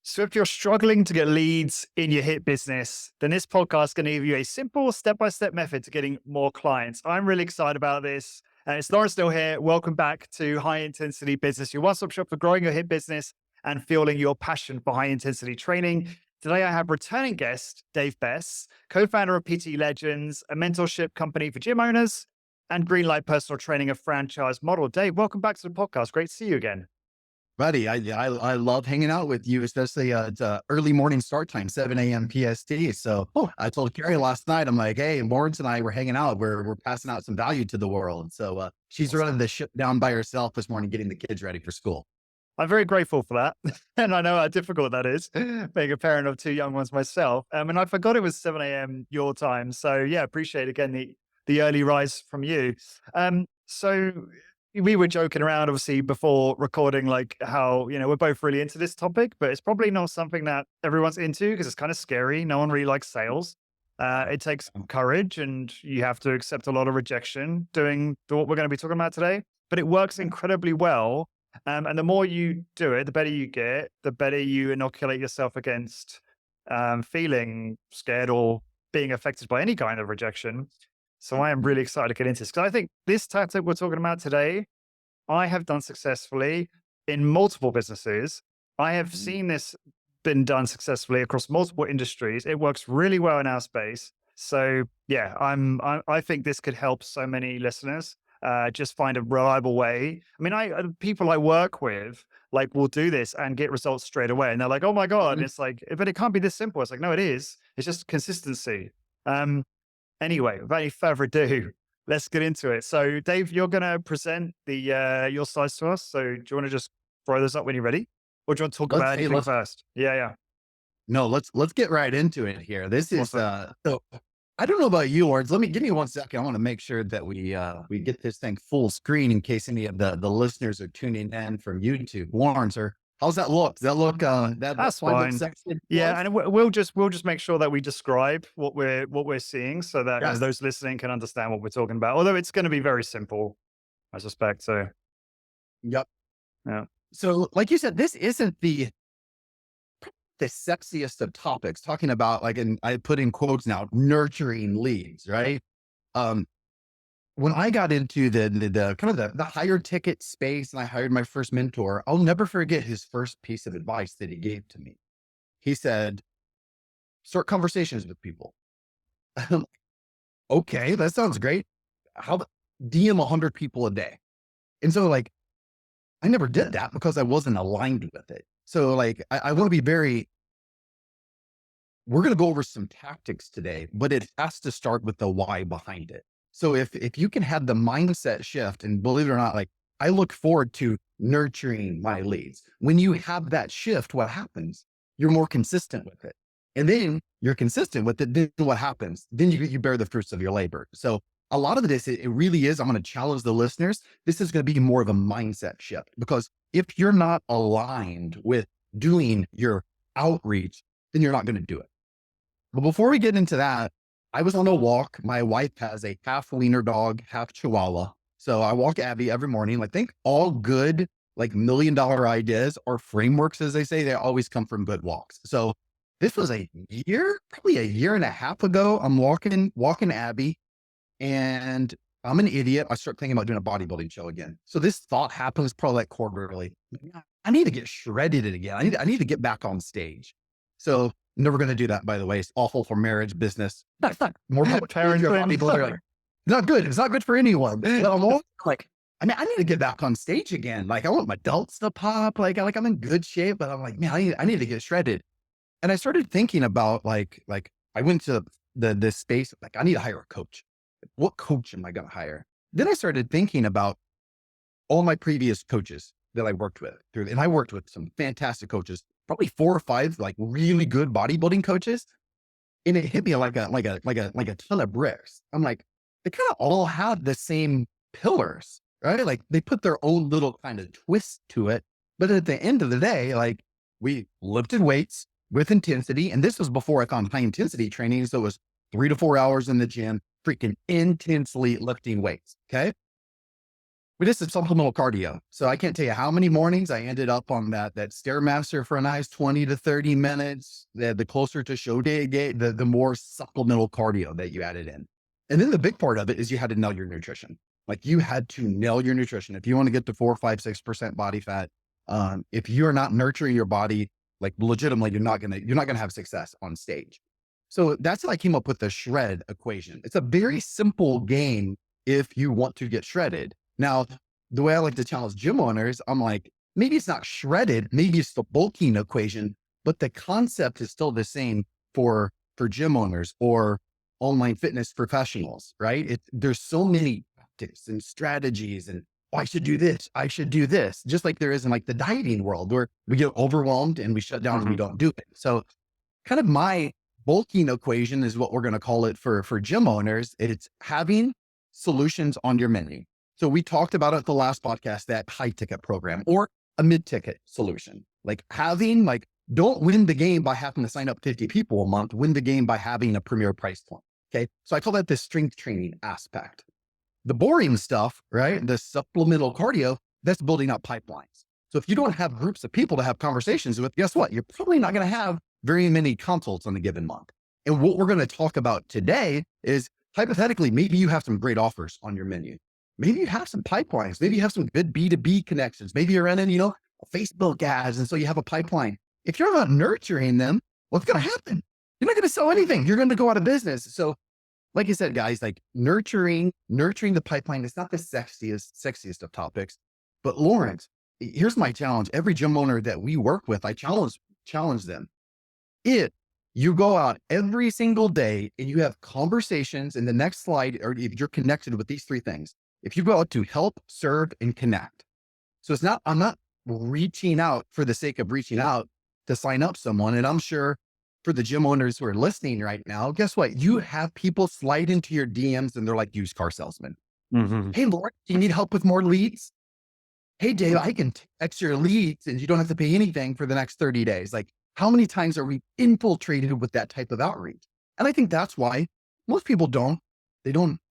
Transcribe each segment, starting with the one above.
So if you're struggling to get leads in your hit business, then this podcast is going to give you a simple step-by-step method to getting more clients. I'm really excited about this. And it's Lawrence still here. Welcome back to High Intensity Business, your one-stop shop for growing your hit business and fueling your passion for high intensity training. Today, I have returning guest, Dave Bess, co-founder of PT Legends, a mentorship company for gym owners, and Greenlight Personal Training, a franchise model. Dave, welcome back to the podcast. Great to see you again. Buddy, I love hanging out with you, especially it's early morning start time, 7 a.m. PST. So I told Carrie last night, I'm like, hey, Lawrence and I were hanging out. We're passing out some value to the world. So she's running the ship down by herself this morning, getting the kids ready for school. I'm very grateful for that. And I know how difficult that is, being a parent of two young ones myself. And I forgot it was 7 a.m. your time. So yeah, appreciate again the early rise from you. So we were joking around obviously before recording, like how, we're both really into this topic, but it's probably not something that everyone's into because it's kind of scary. No one really likes sales. It takes courage and you have to accept a lot of rejection doing what we're going to be talking about today, but it works incredibly well. And the more you do it, the better you get, the better you inoculate yourself against feeling scared or being affected by any kind of rejection. So I am really excited to get into this because I think this tactic we're talking about today, I have done successfully in multiple businesses. I have seen this been done successfully across multiple industries. It works really well in our space. So yeah, I think this could help so many listeners just find a reliable way. I mean, people I work with like will do this and get results straight away, and they're like, "Oh my god!" And Mhm. it's like, but it can't be this simple. It's like, no, it is. It's just consistency. Um, Anyway, without any further ado, let's get into it. So, Dave, you're going to present the your slides to us. So, do you want to just throw those up when you're ready, or do you want to talk Let's about hey, anything let's first? Yeah, yeah, no, let's get right into it here. This is awesome. so I don't know about you, Lawrence. Give me 1 second. I want to make sure that we get this thing full screen in case any of the listeners are tuning in from YouTube. Lawrence, or how's that look? Does that look that That's slide look fine. sexy? Yeah, Lawrence? and we'll just make sure that we describe what we're seeing, so that Yes. those listening can understand what we're talking about. Although it's going to be very simple, I suspect. So, Yep. yeah, So, like you said, this isn't the sexiest of topics, talking about, like, and I put in quotes now, nurturing leads, right? Um, when I got into the kind of the higher ticket space and I hired my first mentor, I'll never forget his first piece of advice that he gave to me. He said, start conversations with people. I'm like, okay, that sounds great. How about DM 100 people a day? And so, like, I never did that because I wasn't aligned with it. So, like, I want to be very, we're going to go over some tactics today, but it has to start with the why behind it. So if you can have the mindset shift, and believe it or not, like, I look forward to nurturing my leads. When you have that shift, what happens? You're more consistent with it. And then you're consistent with it. Then what happens? Then you bear the fruits of your labor. So a lot of this, it really is, I'm going to challenge the listeners. This is going to be more of a mindset shift, because if you're not aligned with doing your outreach, then you're not going to do it. But before we get into that, I was on a walk. My wife has a half wiener dog, half chihuahua. So I walk Abby every morning. I think all good, like, $1 million ideas or frameworks, as they say, they always come from good walks. So this was probably a year and a half ago. I'm walking Abby, and I'm an idiot. I start thinking about doing a bodybuilding show again. So this thought happens probably like quarterly. I need to get shredded again. I need to get back on stage. So never going to do that, by the way. It's awful for marriage, business. That's not more about parenting. bodybuilder. Like, not good. It's not good for anyone. But I'm all like, I need to get back on stage again. Like, I want my delts to pop. Like I'm in good shape, but I'm like, man, I need to get shredded. And I started thinking about, like I went to this space. Like, I need to hire a coach. What coach am I going to hire? Then I started thinking about all my previous coaches that I worked with and I worked with some fantastic coaches, probably 4 or 5, like, really good bodybuilding coaches. And it hit me like a ton of bricks. I'm like, they kind of all have the same pillars, right? Like, they put their own little kind of twist to it. But at the end of the day, like, we lifted weights with intensity. And this was before I found high intensity training. So it was 3 to 4 hours in the gym, freaking intensely lifting weights. Okay. We did some supplemental cardio. So I can't tell you how many mornings I ended up on that Stairmaster for a nice 20 to 30 minutes. The closer to show day, the more supplemental cardio that you added in. And then the big part of it is you had to nail your nutrition. Like you had to nail your nutrition. If you want to get to 4, 5, 6% body fat, if you're not nurturing your body, like legitimately, you're not gonna have success on stage. So that's how I came up with the shred equation. It's a very simple game if you want to get shredded. Now, the way I like to challenge gym owners, I'm like, maybe it's not shredded, maybe it's the bulking equation, but the concept is still the same for gym owners or online fitness professionals, right? There's so many tactics and strategies and oh, I should do this, I should do this, just like there is in like the dieting world where we get overwhelmed and we shut down and we don't do it. So kind of my bulking equation is what we're going to call it for gym owners. It's having solutions on your menu. So we talked about it the last podcast, that high ticket program or a mid ticket solution, like don't win the game by having to sign up 50 people a month, win the game by having a premier price point. Okay. So I call that the strength training aspect. The boring stuff, right? The supplemental cardio, that's building up pipelines. So if you don't have groups of people to have conversations with, guess what? You're probably not going to have very many consults on a given month. And what we're going to talk about today is hypothetically, maybe you have some great offers on your menu. Maybe you have some pipelines. Maybe you have some good B2B connections. Maybe you're running, Facebook ads. And so you have a pipeline. If you're not nurturing them, what's going to happen? You're not going to sell anything. You're going to go out of business. So like I said, guys, like nurturing the pipeline is not the sexiest of topics. But Lawrence, here's my challenge. Every gym owner that we work with, I challenge them. If you go out every single day and you have conversations in the next slide, or if you're connected with these three things, if you go out to help, serve, and connect. So I'm not reaching out for the sake of reaching out to sign up someone. And I'm sure for the gym owners who are listening right now, guess what? You have people slide into your DMs and they're like used car salesmen. Mm-hmm. Hey, Lauren, do you need help with more leads? Hey, Dave, I can text your leads and you don't have to pay anything for the next 30 days. Like, how many times are we infiltrated with that type of outreach? And I think that's why most people don't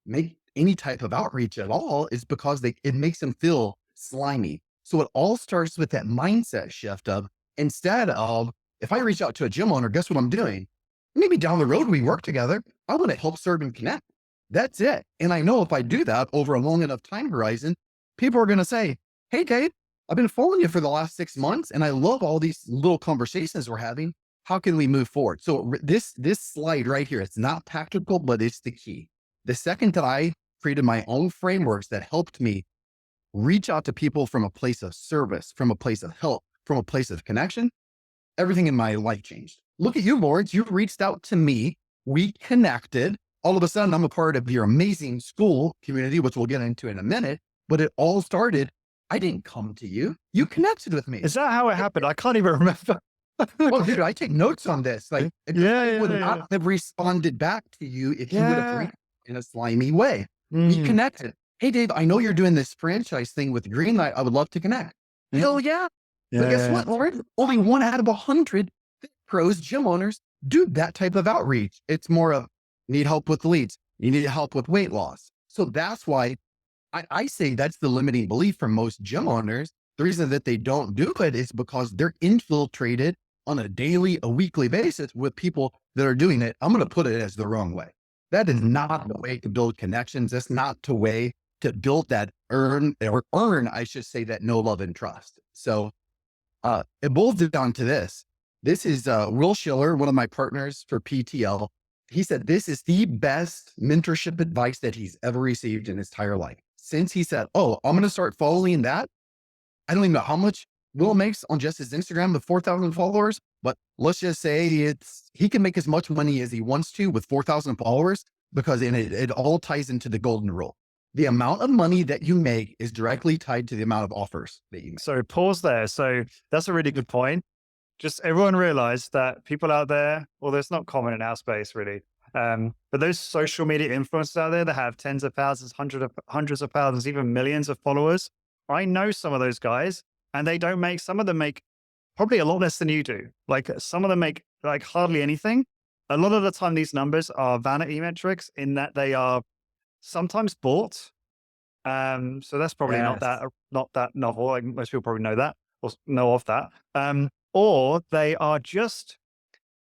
make any type of outreach at all, is because it makes them feel slimy. So it all starts with that mindset shift of, instead of, if I reach out to a gym owner, guess what I'm doing? Maybe down the road we work together. I want to help, serve, and connect. That's it. And I know if I do that over a long enough time horizon, people are going to say, hey, Dave, I've been following you for the last 6 months and I love all these little conversations we're having. How can we move forward? So this slide right here, it's not tactical, but it's the key. The second that I created my own frameworks that helped me reach out to people from a place of service, from a place of help, from a place of connection, everything in my life changed. Look at you, Lawrence. You reached out to me. We connected. All of a sudden, I'm a part of your amazing school community, which we'll get into in a minute. But it all started, I didn't come to you. You connected with me. Is that how it happened? I can't even remember. Well, dude, I take notes on this. Like, I would not have responded back to you if you would have reached in a slimy way. We connected. Hey, Dave, I know you're doing this franchise thing with Greenlight. I would love to connect. Hell yeah. But guess what, Lauren? Only 1 out of 100 pros, gym owners, do that type of outreach. It's more of, need help with leads. You need help with weight loss. So that's why I say that's the limiting belief for most gym owners. The reason that they don't do it is because they're infiltrated on a daily, a weekly basis with people that are doing it. I'm going to put it as the wrong way. That is not the way to build connections. That's not the way to build that earn, I should say, that know, love, and trust. So it boils down to this. This is Will Schiller, one of my partners for PTL. He said this is the best mentorship advice that he's ever received in his entire life. Since he said, oh, I'm going to start following that. I don't even know how much Will makes on just his Instagram with 4,000 followers, but let's just say he can make as much money as he wants to with 4,000 followers, because it all ties into the golden rule. The amount of money that you make is directly tied to the amount of offers that you make. So pause there. So that's a really good point. Just everyone realize that people out there, although it's not common in our space really, but those social media influencers out there that have tens of thousands, hundreds of thousands, even millions of followers, I know some of those guys, and some of them make probably a lot less than you do. Like some of them make like hardly anything. A lot of the time, these numbers are vanity metrics in that they are sometimes bought, So that's probably Yes. not that novel. Like most people probably know that or know of that. Or they are just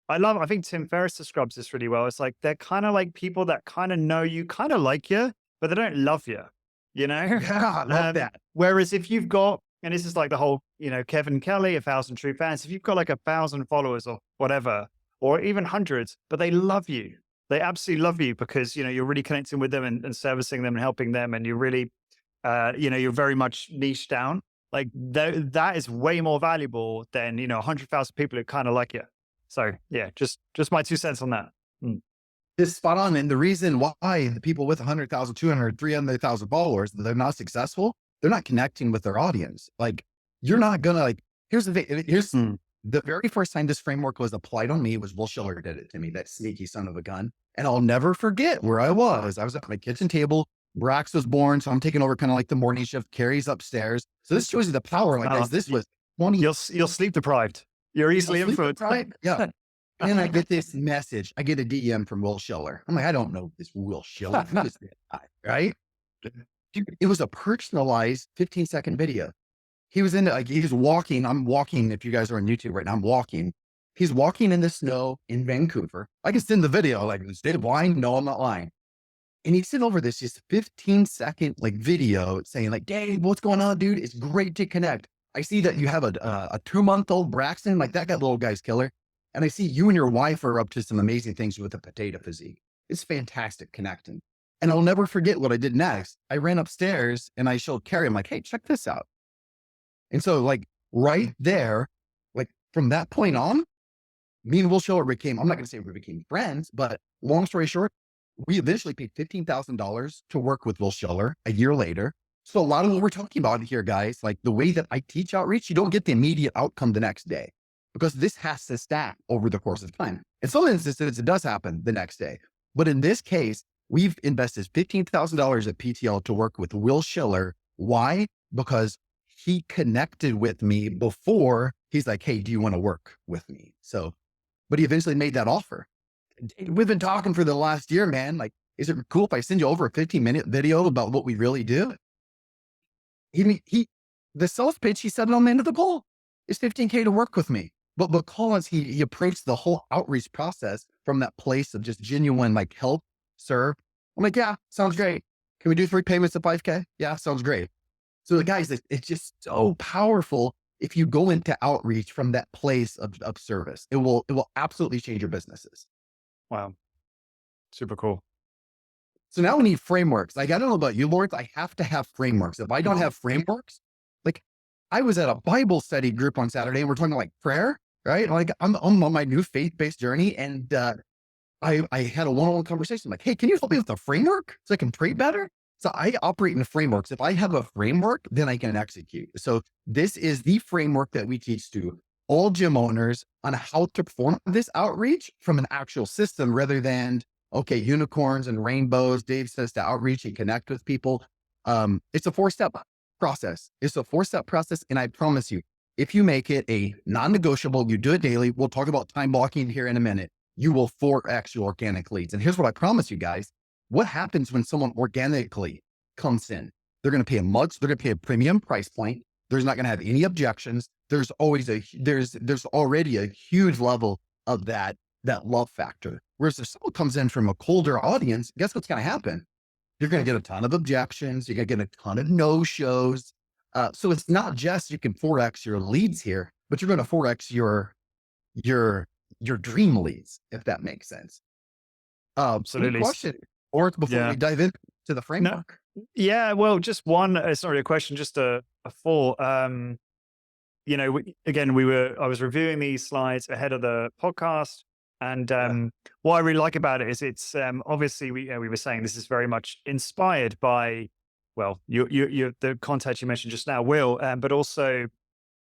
I think Tim Ferriss describes this really well. It's like they're kind of like people that kind of know you, kind of like you, but they don't love you, you know? Yeah, I love that. Whereas if you've got, and this is like the whole, Kevin Kelly, 1,000 true fans, if you've got like 1,000 followers or whatever, or even hundreds, but they love you, they absolutely love you because, you're really connecting with them and servicing them and helping them. And you're really, you're very much niche down. Like that is way more valuable than, 100,000 people who kind of like you. So yeah, just my 2 cents on that. Mm. It's spot on. And the reason why the people with 100,000, 200, 300,000 followers, they're not successful, they're not connecting with their audience. Like, you're not gonna like, here's the thing. Here's Mm. the very first time this framework was applied on me was Will Schiller did it to me, that sneaky son of a gun. And I'll never forget where I was. I was at my kitchen table. Brax was born. So I'm taking over kind of like the morning shift. Carrie's upstairs. So this shows you the power. Like, Uh, guys, this y- was 20, you're sleep deprived. You're easily sleep influenced. deprived. Yeah. And then I get this message. I get a DM from Will Schiller. I'm like, I don't know this Will Schiller. Who is this guy? Right? Dude, it was a personalized 15-second video. He was in like, he's walking. I'm walking. If you guys are on YouTube right now, I'm walking. He's walking in the snow in Vancouver. I can send the video, like, the state of lying. No, I'm not lying. And he sent over this just 15-second like video saying like, Dave, what's going on, dude? It's great to connect. I see that you have a 2-month-old Braxton, like that little guy's killer. And I see you and your wife are up to some amazing things with a potato physique. It's fantastic connecting. And I'll never forget what I did next. I ran upstairs and I showed Carrie, I'm like, hey, check this out. And so like right there, like from that point on, me and Will Schiller became, I'm not going to say we became friends, but long story short, we eventually paid $15,000 to work with Will Schiller a year later. So a lot of what we're talking about here, guys, like the way that I teach outreach, you don't get the immediate outcome the next day because this has to stack over the course of time. In some instances, it does happen the next day. But in this case, we've invested $15,000 at PTL to work with Will Schiller. Why? Because he connected with me before he's like, hey, do you want to work with me? So, but he eventually made that offer. We've been talking for the last year, man. Like, is it cool if I send you over a 15-minute video about what we really do? The sales pitch, he said it on the end of the call. It's 15K to work with me. But because he approached the whole outreach process from that place of just genuine, like, help, serve. I'm like, yeah, sounds great. Can we do 3 payments of 5K? Yeah, sounds great. So the guys, it's just so powerful. If you go into outreach from that place of service, it will absolutely change your businesses. Wow, super cool. So now we need frameworks. Like, I don't know about you, Lawrence, I have to have frameworks. If I don't have frameworks, like, I was at a Bible study group on Saturday and we're talking like prayer, right? Like, I'm on my new faith-based journey. And I had a one-on-one conversation like, hey, can you help me with a framework so I can pray better? So I operate in frameworks. If I have a framework, then I can execute. So this is the framework that we teach to all gym owners on how to perform this outreach from an actual system rather than, okay, unicorns and rainbows. Dave says to outreach and connect with people. It's a 4-step process. It's a 4-step process. And I promise you, if you make it a non-negotiable, you do it daily. We'll talk about time blocking here in a minute. You will 4x your organic leads. And here's what I promise you guys. What happens when someone organically comes in? They're going to pay they're going to pay a premium price point. There's not going to have any objections. There's already a huge level of that love factor. Whereas if someone comes in from a colder audience, guess what's going to happen? You're going to get a ton of objections. You're going to get a ton of no-shows. So it's not just you can 4x your leads here, but you're going to 4x your dream leads, if that makes sense. Any Absolutely. question or before Yeah. we dive into the No. framework? Yeah. Well, just one. It's not really a question, just a thought. Again, I was reviewing these slides ahead of the podcast, and Yeah. what I really like about it is it's obviously we were saying this is very much inspired by, well, you the content you mentioned just now, Will, but also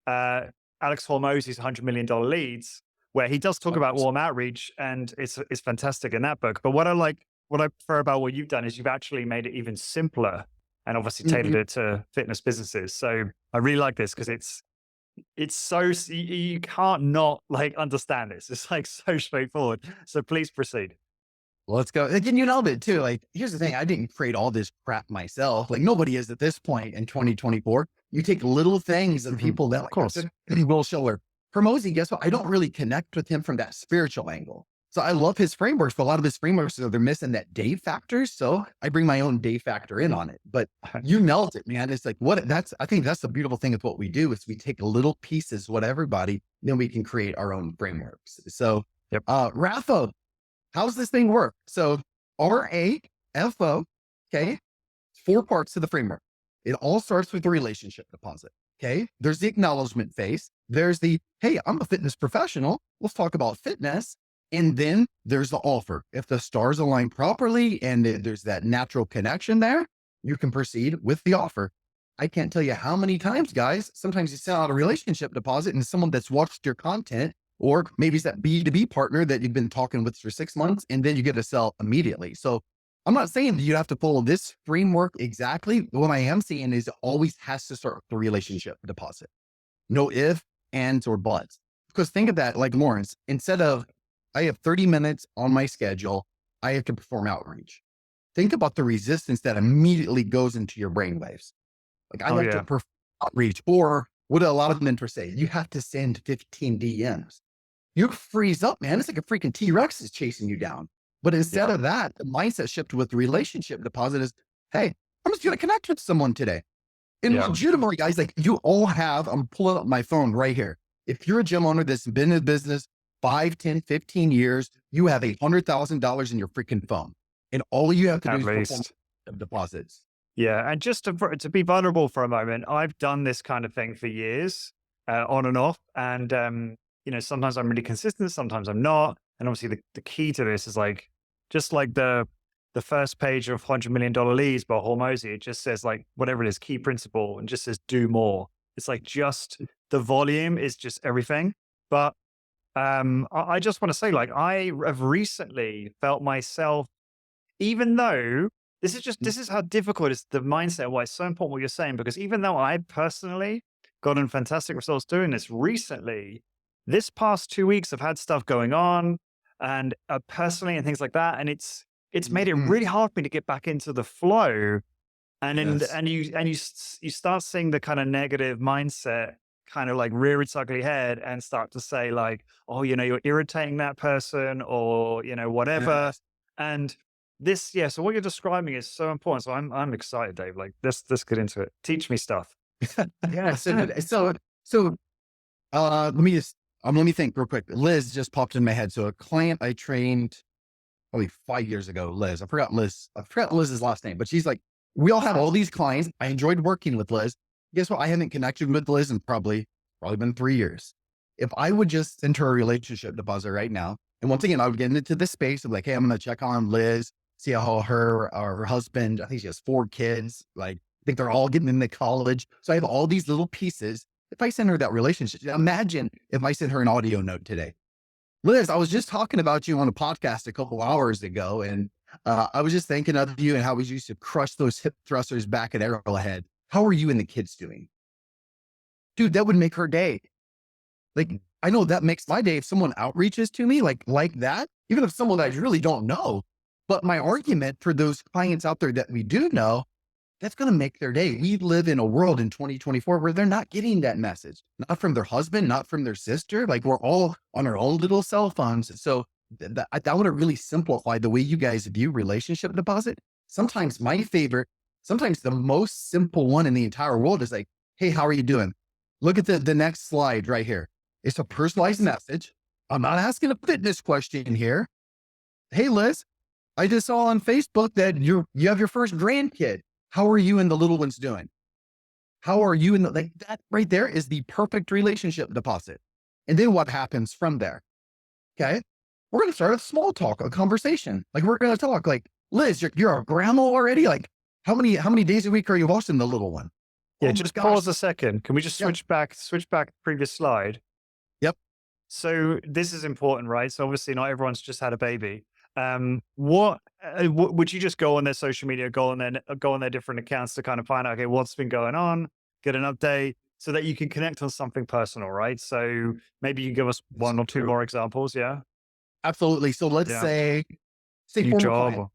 uh, Alex Hormozzi's $100 million leads, where he does talk about warm outreach, and it's fantastic in that book. But what I prefer about what you've done is you've actually made it even simpler and obviously tailored Mhm. it to fitness businesses. So I really like this because it's you can't not like understand this. It's like so straightforward. So please proceed. let's go. Again, you nailed it too. Like, here's the thing. I didn't create all this crap myself. Like nobody is at this point in 2024. You take little things of Mhm. people that Of like I course. said, Will Schiller. Hermosi, guess what? I don't really connect with him from that spiritual angle. So I love his frameworks, but a lot of his frameworks are they're missing that Dave factor. So I bring my own Dave factor in on it. But you nailed it, man. It's like what that's I think that's the beautiful thing of what we do is we take little pieces, what everybody, then we can create our own frameworks. So Yep. Rafa, how's this thing work? So RAFO, okay, 4 parts to the framework. It all starts with the relationship deposit. Okay. There's the acknowledgement phase. There's the, hey, I'm a fitness professional. Let's talk about fitness. And then there's the offer. If the stars align properly and there's that natural connection there, you can proceed with the offer. I can't tell you how many times, guys, sometimes you send out a relationship deposit and someone that's watched your content, or maybe it's that B2B partner that you've been talking with for 6 months, and then you get to sell immediately. So I'm not saying that you have to follow this framework exactly. What I am saying is it always has to start with the relationship deposit. No if, ands, or buts. Because think of that like Lawrence, instead of I have 30 minutes on my schedule, I have to perform outreach. Think about the resistance that immediately goes into your brainwaves. Like I Oh have to yeah. perform outreach, or what a lot of mentors say, you have to send 15 DMs. You freeze up, man. It's like a freaking T-Rex is chasing you down. But Yeah. instead of that, the mindset shift with the relationship deposit is, hey, I'm just going to connect with someone today. And Yeah. legitimately, guys, like you all have, I'm pulling up my phone right here. If you're a gym owner that's been in business 5, 10, 15 years, you have $100,000 in your freaking phone. And all you have to do At is perform least. deposits. Yeah, and just to be vulnerable for a moment, I've done this kind of thing for years, on and off, and sometimes I'm really consistent, sometimes I'm not, and obviously the key to this is like just like the first page of $100 million leads by Hormozy, it just says like whatever it is, key principle, and just says do more. It's like just the volume is just everything, but I just want to say like I have recently felt myself even though this is how difficult it's the mindset why it's so important what you're saying, because even though I personally gotten fantastic results doing this recently, this past 2 weeks I've had stuff going on and personally and things like that. And it's made it Mhm. really hard for me to get back into the flow. Yes. You start seeing the kind of negative mindset kind of like rear its ugly head and start to say like, oh, you're irritating that person or, whatever. Yes. And yeah, so what you're describing is so important. So I'm excited, Dave. Like let's get into it. Teach me stuff. Yeah. Let me just, let me think real quick. Liz just popped in my head. So a client I trained probably 5 years ago, Liz. I forgot Liz's last name, but she's like, we all have all these clients. I enjoyed working with Liz. Guess what? I haven't connected with Liz in probably been 3 years. If I would just enter a relationship deposit right now, and once again, I would get into this space of like, hey, I'm going to check on Liz, see how her or her husband, I think she has 4 kids. Like, I think they're all getting into college. So I have all these little pieces. If I send her that relationship, imagine if I sent her an audio note today. Liz, I was just talking about you on a podcast a couple hours ago, and I was just thinking of you and how we used to crush those hip thrusters back at Arrowhead. How are you and the kids doing? Dude, that would make her day. Like, I know that makes my day if someone outreaches to me like that, even if someone I really don't know. But my argument for those clients out there that we do know, that's going to make their day. We live in a world in 2024 where they're not getting that message, not from their husband, not from their sister. Like we're all on our own little cell phones. So that would really simplify the way you guys view relationship deposit. Sometimes my favorite, sometimes the most simple one in the entire world is like, hey, how are you doing? Look at the next slide right here. It's a personalized message. I'm not asking a fitness question here. Hey, Liz, I just saw on Facebook that you have your first grandkid. How are you and the little ones doing? How are you and like that right there is the perfect relationship deposit. And then what happens from there? Okay. We're going to start a small talk, a conversation. Like we're going to talk like, Liz, you're a grandma already. Like how many days a week are you watching the little one? Yeah, Oh my just gosh. pause a second. Can we just Yeah. switch back the previous slide? Yep. So this is important, right? So obviously not everyone's just had a baby. What would you just go on their social media, go on their different accounts to kind of find out, okay, what's been going on, get an update so that you can connect on something personal, right? So maybe you can give us It's one or two true. more examples. Yeah. Absolutely. So let's Yeah. say Say New former job. client.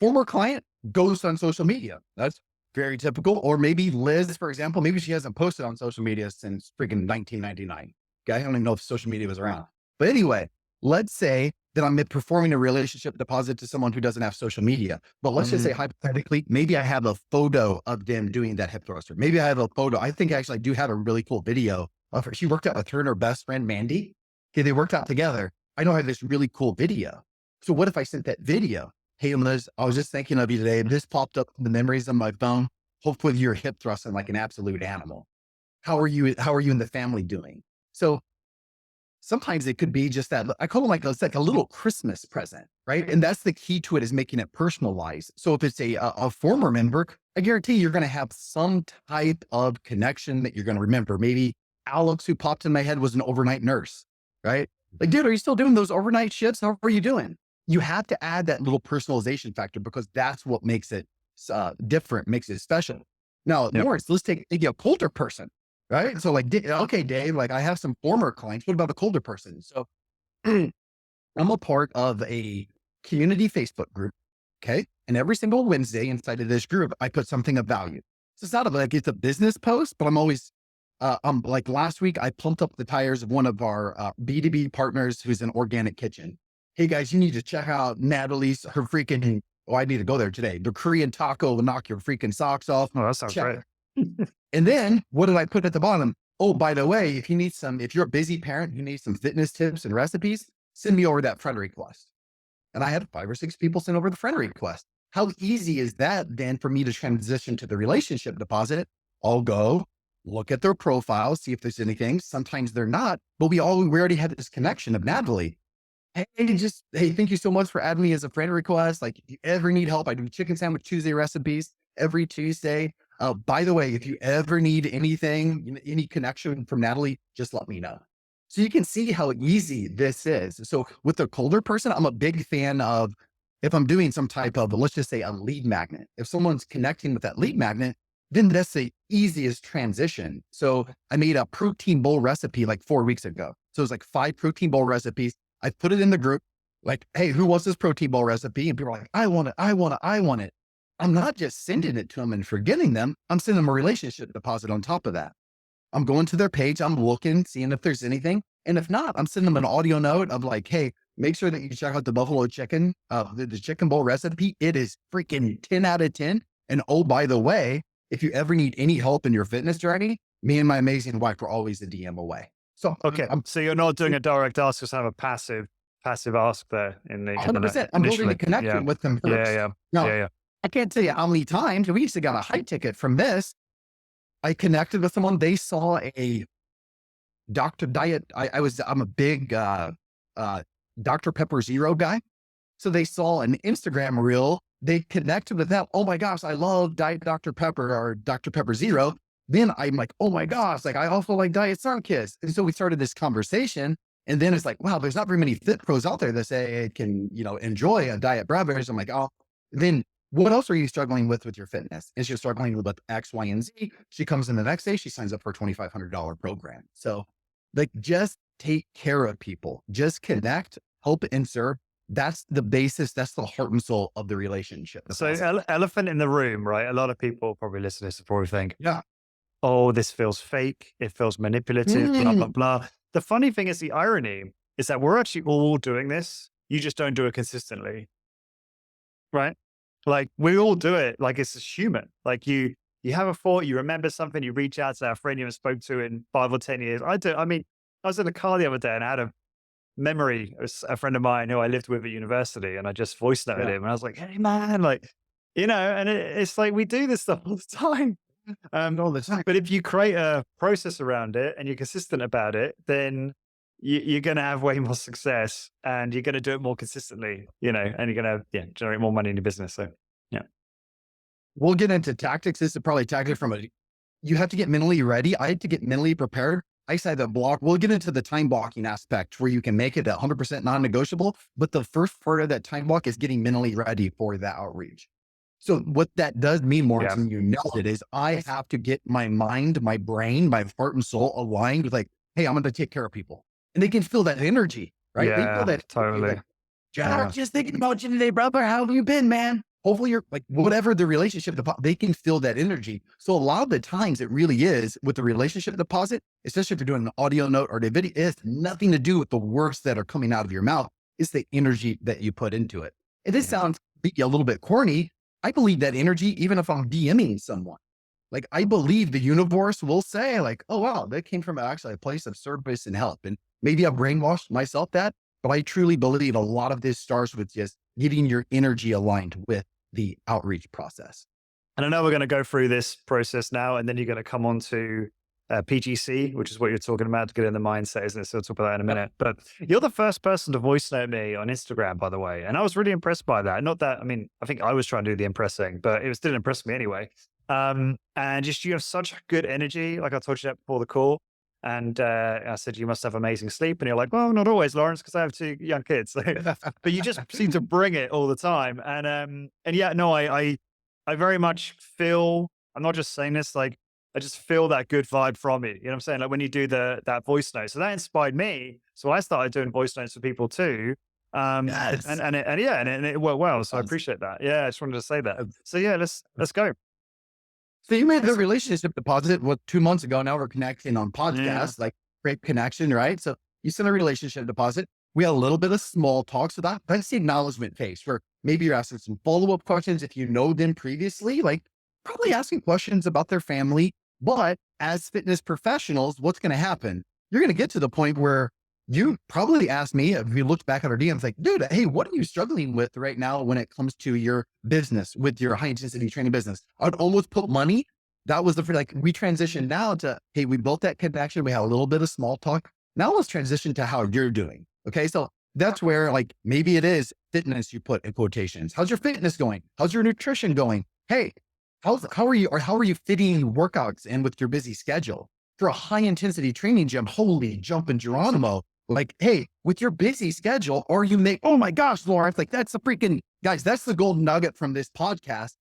Former client goes on social media. That's very typical. Or maybe Liz, for example, maybe she hasn't posted on social media since freaking 1999. Okay. I don't even know if social media was around. But anyway, let's say that I'm performing a relationship deposit to someone who doesn't have social media. But let's just say hypothetically, maybe I have a photo of them doing that hip thruster. Maybe I have a photo. I think actually I do have a really cool video of her. She worked out with her and her best friend, Mandy. Okay. They worked out together. I know I have this really cool video. So what if I sent that video? Hey, Liz, I was just thinking of you today. This popped up in the memories on my phone. Hopefully you're hip thrusting like an absolute animal. How are you? How are you and the family doing? So sometimes it could be just that I call it like it's like a little Christmas present, right? And that's the key to it, is making it personalized. So if it's a former member, I guarantee you're going to have some type of connection that you're going to remember. Maybe Alex, who popped in my head, was an overnight nurse, right? Like, dude, are you still doing those overnight shifts? How are you doing? You have to add that little personalization factor, because that's what makes it different, makes it special. Now, Yep. Lawrence, let's take maybe a colder person, right? So like, okay, Dave, like I have some former clients. What about a colder person? So I'm a part of a community Facebook group. Okay. And every single Wednesday inside of this group, I put something of value. So it's not like it's a business post, but I'm always, like last week, I pumped up the tires of one of our B2B partners who's an organic kitchen. Hey guys, you need to check out Natalie's, her freaking, oh, I need to go there today. The Korean taco will knock your freaking socks off. Oh, that sounds Check. great. And then what did I put at the bottom? Oh, by the way, if you need some, if you're a busy parent, you need some fitness tips and recipes, send me over that friend request. And I had 5 or 6 people send over the friend request. How easy is that then for me to transition to the relationship deposit? I'll go look at their profile, see if there's anything. Sometimes they're not, but we already had this connection of Natalie. Hey, thank you so much for adding me as a friend request. Like, if you ever need help, I do chicken sandwich Tuesday recipes every Tuesday. By the way, if you ever need anything, any connection from Natalie, just let me know. So you can see how easy this is. So with a colder person, I'm a big fan of, if I'm doing some type of, let's just say, a lead magnet. If someone's connecting with that lead magnet, then that's the easiest transition. So I made a protein bowl recipe like 4 weeks ago. So it was like 5 protein bowl recipes. I put it in the group, like, hey, who wants this protein bowl recipe? And people are like, I want it. I want it. I want it. I'm not just sending it to them and forgetting them. I'm sending them a relationship deposit on top of that. I'm going to their page. I'm looking, seeing if there's anything. And if not, I'm sending them an audio note of like, hey, make sure that you check out the buffalo chicken, the chicken bowl recipe. It is freaking 10 out of 10. And oh, by the way, if you ever need any help in your fitness journey, me and my amazing wife are always a DM away. So Okay. So you're not doing a direct ask, just have a passive ask there in the 100%. I'm building a connection with them first. Yeah. Now, Yeah. I can't tell you how many times we used to got a high ticket from this. I connected with someone. They saw a Dr. Diet. I'm a big Dr. Pepper Zero guy. So they saw an Instagram reel. They connected with that. Oh my gosh, I love Diet Dr. Pepper or Dr. Pepper Zero. Then I'm like, oh my gosh, like I also like Diet Sunkiss. And so we started this conversation. And then it's like, wow, there's not very many fit pros out there that say it can, enjoy a Diet Brothers. I'm like, oh, then what else are you struggling with your fitness? Is she struggling with X, Y, and Z? She comes in the next day, she signs up for a $2,500 program. So like, just take care of people, just connect, help and serve. That's the basis. That's the heart and soul of the relationship. So elephant in the room, right? A lot of people probably listen to this and probably think, Yeah. oh, this feels fake. It feels manipulative, blah, blah, blah. The funny thing is, the irony is that we're actually all doing this. You just don't do it consistently, right? Like, we all do it. Like, it's just human. Like, you have a thought, you remember something, you reach out to that friend you haven't spoke to in 5 or 10 years. I mean, I was in a car the other day and I had a memory of a friend of mine who I lived with at university, and I just voice noted him and I was like, hey man, like, and it's like, we do this stuff all the time. All the time. But if you create a process around it and you're consistent about it, then you're going to have way more success, and you're going to do it more consistently, and you're going to generate more money in your business. So, yeah. We'll get into tactics. This is probably tactic you have to get mentally ready. I had to get mentally prepared. I said that block. We'll get into the time blocking aspect where you can make it 100% non-negotiable. But the first part of that time block is getting mentally ready for that outreach. So what that does mean more than you know it is, I have to get my mind, my brain, my heart and soul aligned with like, hey, I'm going to take care of people. And they can feel that energy, right? They feel Yeah, that totally. like, Jack, just thinking about you today, brother. How have you been, man? Hopefully you're like, whatever the relationship deposit, they can feel that energy. So a lot of the times it really is with the relationship deposit, especially if you're doing an audio note or the video, it has nothing to do with the words that are coming out of your mouth. It's the energy that you put into it. And this sounds a little bit corny. I believe that energy, even if I'm DMing someone, like I believe the universe will say like, oh, wow, that came from actually a place of service and help. And maybe I've brainwashed myself that, but I truly believe a lot of this starts with just getting your energy aligned with the outreach process. And I know we're going to go through this process now, and then you're going to come on to PGC, which is what you're talking about to get in the mindset, isn't it? So we'll talk about that in a minute. But you're the first person to voice note me on Instagram, by the way. And I was really impressed by that. Not that, I mean, I think I was trying to do the impressing, but it didn't impress me anyway. And just you have such good energy. Like I told you that before the call. And I said, you must have amazing sleep. And you're like, well, not always, Lawrence, because I have 2 young kids. But you just seem to bring it all the time. And yeah, no, I very much feel, I'm not just saying this, like, I just feel that good vibe from you. You know what I'm saying? Like when you do that voice note. So that inspired me. So I started doing voice notes for people too. Yes. And it worked well. So I appreciate that. Yeah, I just wanted to say that. So yeah, let's go. So you made the relationship deposit 2 months ago. Now we're connecting on Yeah. podcasts, like great connection, right? So you sent a relationship deposit. We had a little bit of small talk. So that's the acknowledgement phase where maybe you're asking some follow-up questions. If you know them previously, like probably asking questions about their family. But as fitness professionals, what's going to happen? You're going to get to the point where you probably asked me, if you looked back at our DMs, like, dude, hey, what are you struggling with right now when it comes to your business, with your high intensity training business? I'd almost put money. That was like, we transitioned now to, hey, we built that connection. We had a little bit of small talk. Now let's transition to how you're doing. Okay. So that's where like, maybe it is fitness you put in quotations. How's your fitness going? How's your nutrition going? Hey, how are you fitting workouts in with your busy schedule? For a high intensity training gym, holy jumping Geronimo. Like, hey, with your busy schedule, or you make, oh my gosh, Lawrence, like that's the freaking, guys, that's the golden nugget from this podcast.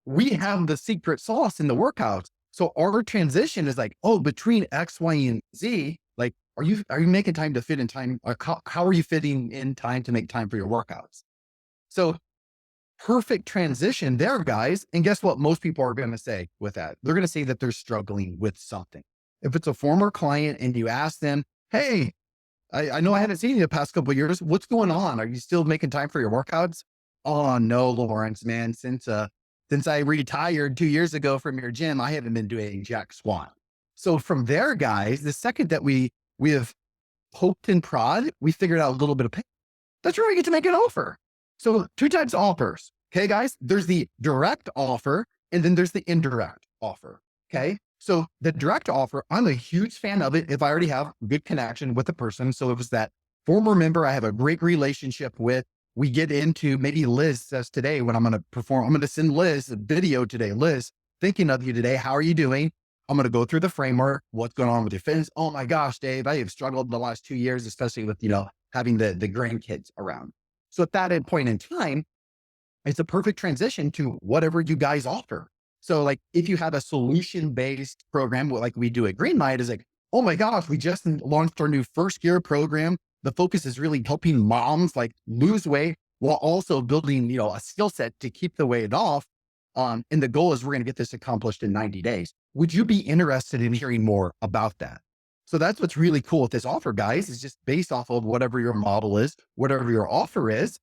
We have the secret sauce in the workouts. So our transition is like, oh, between X, Y, and Z, like, are you making time to fit in time? Or how are you fitting in time to make time for your workouts? So perfect transition there, guys. And guess what? Most people are going to say with that, they're going to say that they're struggling with something. If it's a former client and you ask them, hey, I know I haven't seen you the past couple of years. What's going on? Are you still making time for your workouts? Oh no, Lawrence, man. Since I retired 2 years ago from your gym, I haven't been doing jack squat. So from there, guys, the second that we have poked and prod, we figured out a little bit of pain. That's where we get to make an offer. So 2 types of offers. Okay, guys, there's the direct offer and then there's the indirect offer. Okay. So the direct offer, I'm a huge fan of it if I already have good connection with the person. So it was that former member I have a great relationship with. We get into, maybe Liz says today when I'm going to perform, I'm going to send Liz a video today. Liz, thinking of you today. How are you doing? I'm going to go through the framework. What's going on with your fitness? Oh my gosh, Dave, I have struggled the last 2 years, especially with, having the grandkids around. So at that point in time, it's a perfect transition to whatever you guys offer. So like if you have a solution-based program, like we do at Greenlight, is like, oh my gosh, we just launched our new first year program. The focus is really helping moms like lose weight while also building, a skill set to keep the weight off. And the goal is we're going to get this accomplished in 90 days. Would you be interested in hearing more about that? So that's what's really cool with this offer, guys, is just based off of whatever your model is, whatever your offer is,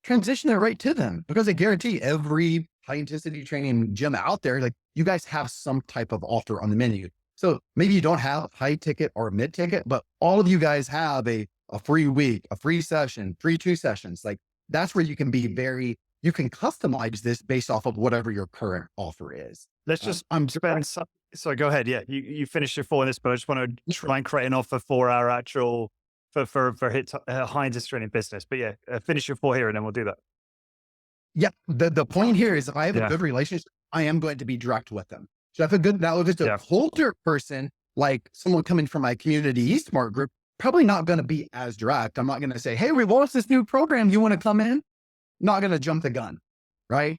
transition it right to them, because I guarantee every high intensity training gym out there, like you guys have some type of offer on the menu. So maybe you don't have high ticket or mid ticket, but all of you guys have a free week, a free session, 2 sessions. Like that's where you can be you can customize this based off of whatever your current offer is. Let's just spend some, so go ahead. Yeah, you finish your 4 in this, but I just want to try and create an offer for our actual for hit high intensity training business. But yeah, finish your 4 here and then we'll do that. Yeah. The point here is if I have a good relationship, I am going to be direct with them. So if now if it's a colder person, like someone coming from my community eSmart group, probably not going to be as direct. I'm not going to say, hey, we launched this new program. You want to come in? Not going to jump the gun. Right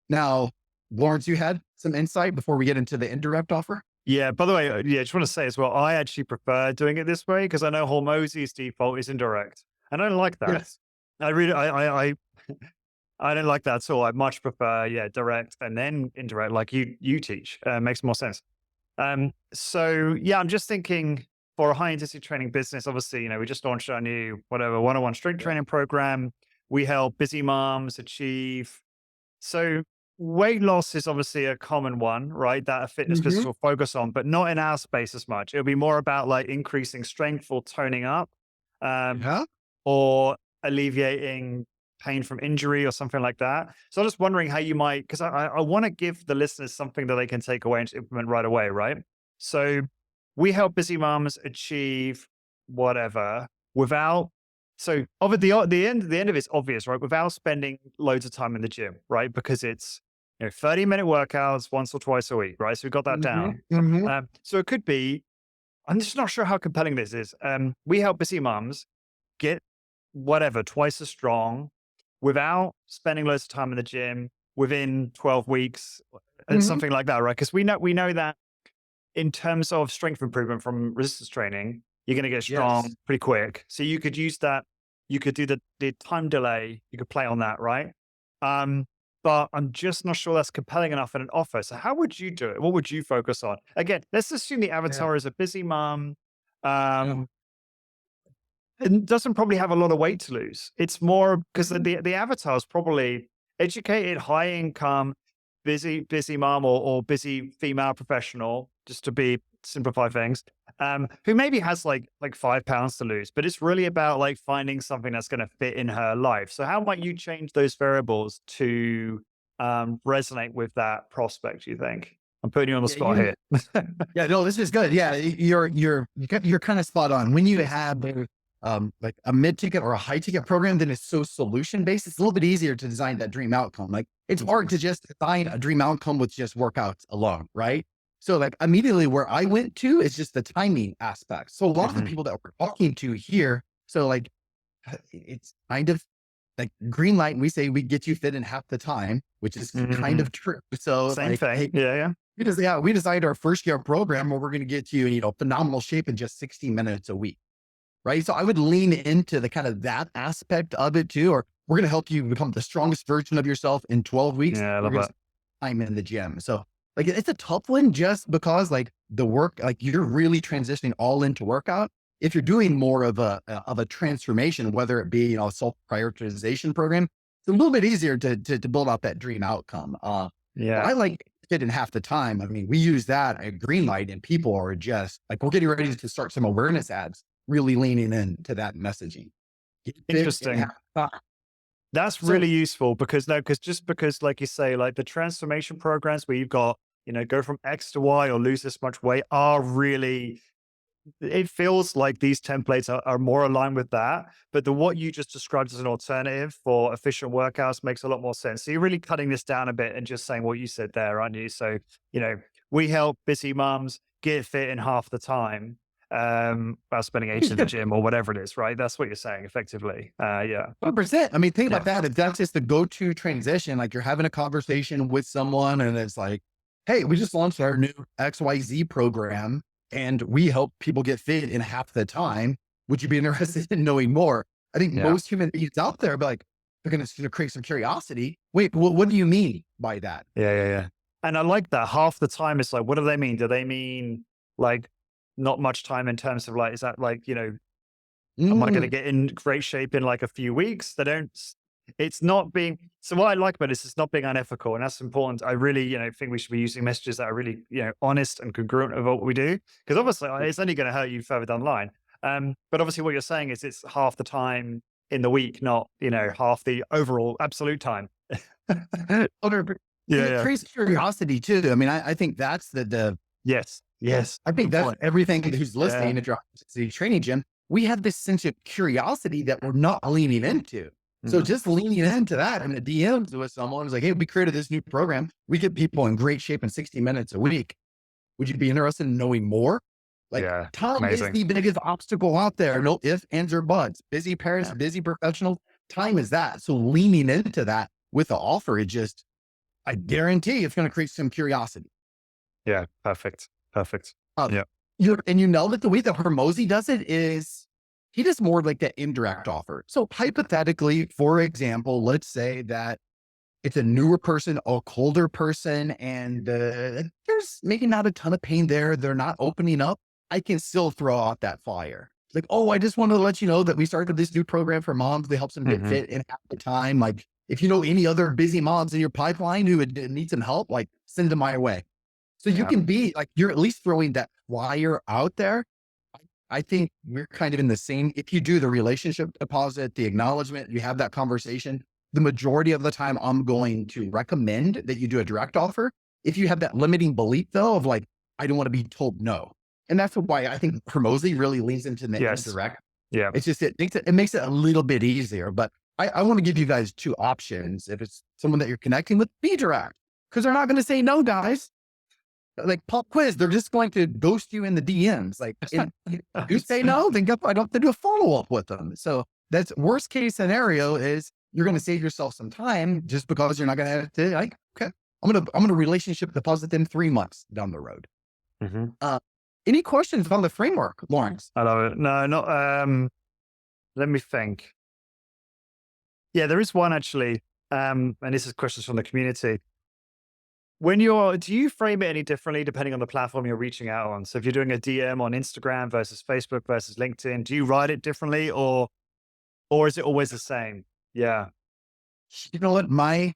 now, Lawrence, you had some insight before we get into the indirect offer. Yeah, by the way, I just want to say as well, I actually prefer doing it this way because I know Hormozy's default is indirect. I don't like that. Yes. I really, I don't like that at all. I much prefer, yeah, direct and then indirect, like you teach. Makes more sense. So yeah, I'm just thinking for a high intensity training business, obviously, we just launched our new whatever one-on-one strength Yeah. training program. We help busy moms achieve. So weight loss is obviously a common one, right? That a fitness business Hmm. will focus on, but not in our space as much. It'll be more about like increasing strength or toning up. Um, Yeah. or alleviating pain from injury or something like that. So I'm just wondering how you might, because I want to give the listeners something that they can take away and to implement right away, right? So we help busy moms achieve whatever without. So over the end of it's obvious, right? Without spending loads of time in the gym, right? Because it's 30-minute workouts once or twice a week, right? So we got that Hmm. down. Hmm. So it could be. I'm just not sure how compelling this is. We help busy moms get whatever, twice as strong without spending loads of time in the gym within 12 weeks, Hmm. something like that, right? Because we know that in terms of strength improvement from resistance training, you're going to get strong Yes. pretty quick. So you could use that. You could do the time delay. You could play on that, right? Um, but I'm just not sure that's compelling enough in an offer. So how would you do it? What would you focus on? Again, let's assume the Yeah. avatar is a busy mom. Yeah. Um, and doesn't probably have a lot of weight to lose. It's more because Mhm. the avatar is probably educated, high income, busy mom or busy female professional, just to be simplify things, who maybe has like 5 pounds to lose, but it's really about like finding something that's going to fit in her life. So how might you change those variables to resonate with that prospect? You think? I'm putting you on the Yeah. spot here. Yeah, no, this is good. Yeah, you're kind of spot on. When you have like a mid ticket or a high ticket program, then it's so solution based. It's a little bit easier to design that dream outcome. Like it's hard to just design a dream outcome with just workouts alone, right? So like immediately where I went to is just the timing aspect. So a lot of the Mhm. people that we're talking to here, so like it's kind of like green light. We say we get you fit in half the time, which is kind Mhm. of true. So Same like, thing. hey, Yeah, yeah. we designed our first year program where we're going to get you, phenomenal shape in just 60 minutes a week. Right. So I would lean into the kind of that aspect of it too, or we're going to help you become the strongest version of yourself in 12 weeks. Yeah, I We're love going to that. time in the gym. So like, it's a tough one just because like the work, like you're really transitioning all into workout. If you're doing more of a transformation, whether it be, a self prioritization program, it's a little bit easier to build out that dream outcome. But Yeah. I like it in half the time. I mean, we use that at Greenlight and people are just like, we're getting ready to start some awareness ads, really leaning into that messaging. Get fit in half Interesting. the time. That's So really useful because no, because like you say, like the transformation programs where you've got, go from X to Y or lose this much weight are really, it feels like these templates are more aligned with that. But the what you just described as an alternative for efficient workouts makes a lot more sense. So you're really cutting this down a bit and just saying what you said there, aren't you? So, you know, we help busy moms get fit in half the time while spending age in the gym or whatever it is, right? That's what you're saying effectively. Yeah. 100%. I mean, think Yeah. about that. If that's just the go-to transition, like you're having a conversation with someone and it's like, hey, we just launched our new XYZ program and we help people get fit in half the time. Would you be interested in knowing more? I think Yeah. most human beings out there, but like, they're going to create some curiosity. Wait, what do you mean by that? Yeah, yeah, yeah. And I like that. Half the time it's like, what do they mean? Do they mean like not much time in terms of like, is that like, am I going to Mm, get in great shape in like a few weeks? They don't, it's not being, so what I like about this is not being unethical. And that's important. I really, think we should be using messages that are really, honest and congruent of what we do. Because obviously it's only going to hurt you further down the line. But obviously what you're saying is it's half the time in the week, not, half the overall absolute time. Yeah, other- and it yeah. creates curiosity too. I mean, I think that's the Yes, yes. I think Good that's point. everything who's Yeah. listening to the training gym. We have this sense of curiosity that we're not leaning into. So Mhm. just leaning into that in the DMs with someone who's like, hey, we created this new program. We get people in great shape in 60 minutes a week. Would you be interested in knowing more? Like Yeah. time is Amazing. the biggest obstacle out there. No ifs, ands, or buts. Busy parents, Yeah. busy professionals. Time is that. So leaning into that with the offer, I guarantee it's going to create some curiosity. Yeah. Perfect. Perfect. Uh, Yeah. and you know that the way that Hormozy does it is he does more like that indirect offer. So hypothetically, for example, let's say that it's a newer person, a colder person, and there's maybe not a ton of pain there. They're not opening up. I can still throw out that flyer. Like, oh, I just wanted to let you know that we started this new program for moms that helps them get Hmm. fit in half the time. Like, if you know any other busy moms in your pipeline who would need some help, like send them my way. So you Yeah. can be like, you're at least throwing that flyer out there. I think we're kind of in the same. If you do the relationship deposit, the acknowledgement, you have that conversation, the majority of the time, I'm going to recommend that you do a direct offer. If you have that limiting belief, though, of like, I don't want to be told no. And that's why I think Promozy really leans into the Yes. indirect. Yeah. It's just, it makes it a little bit easier. But I want to give you guys two options. If it's someone that you're connecting with, be direct because they're not going to say no, guys. Like pop quiz, they're just going to ghost you in the DMs. Like, if you say no, then guess what? I don't have to do a follow up with them. So that's worst case scenario is you're going to save yourself some time just because you're not going to have to like, okay, I'm going to relationship deposit them 3 months down the road. Hmm. Uh, any questions on the framework, Lawrence? I love it. No, not, let me think. Yeah, there is one actually. And this is questions from the community. Do you frame it any differently depending on the platform you're reaching out on? So if you're doing a DM on Instagram versus Facebook versus LinkedIn, do you write it differently or is it always the same? Yeah. You know what? My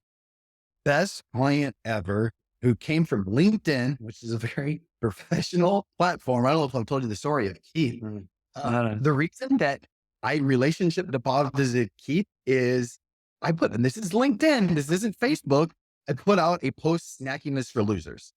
best client ever who came from LinkedIn, which is a very professional platform. I don't know if I've told you the story of Keith. Mm. No, no. The reason that I relationship deposited Keith is and this is LinkedIn, this isn't Facebook. I put out a post snackiness for losers.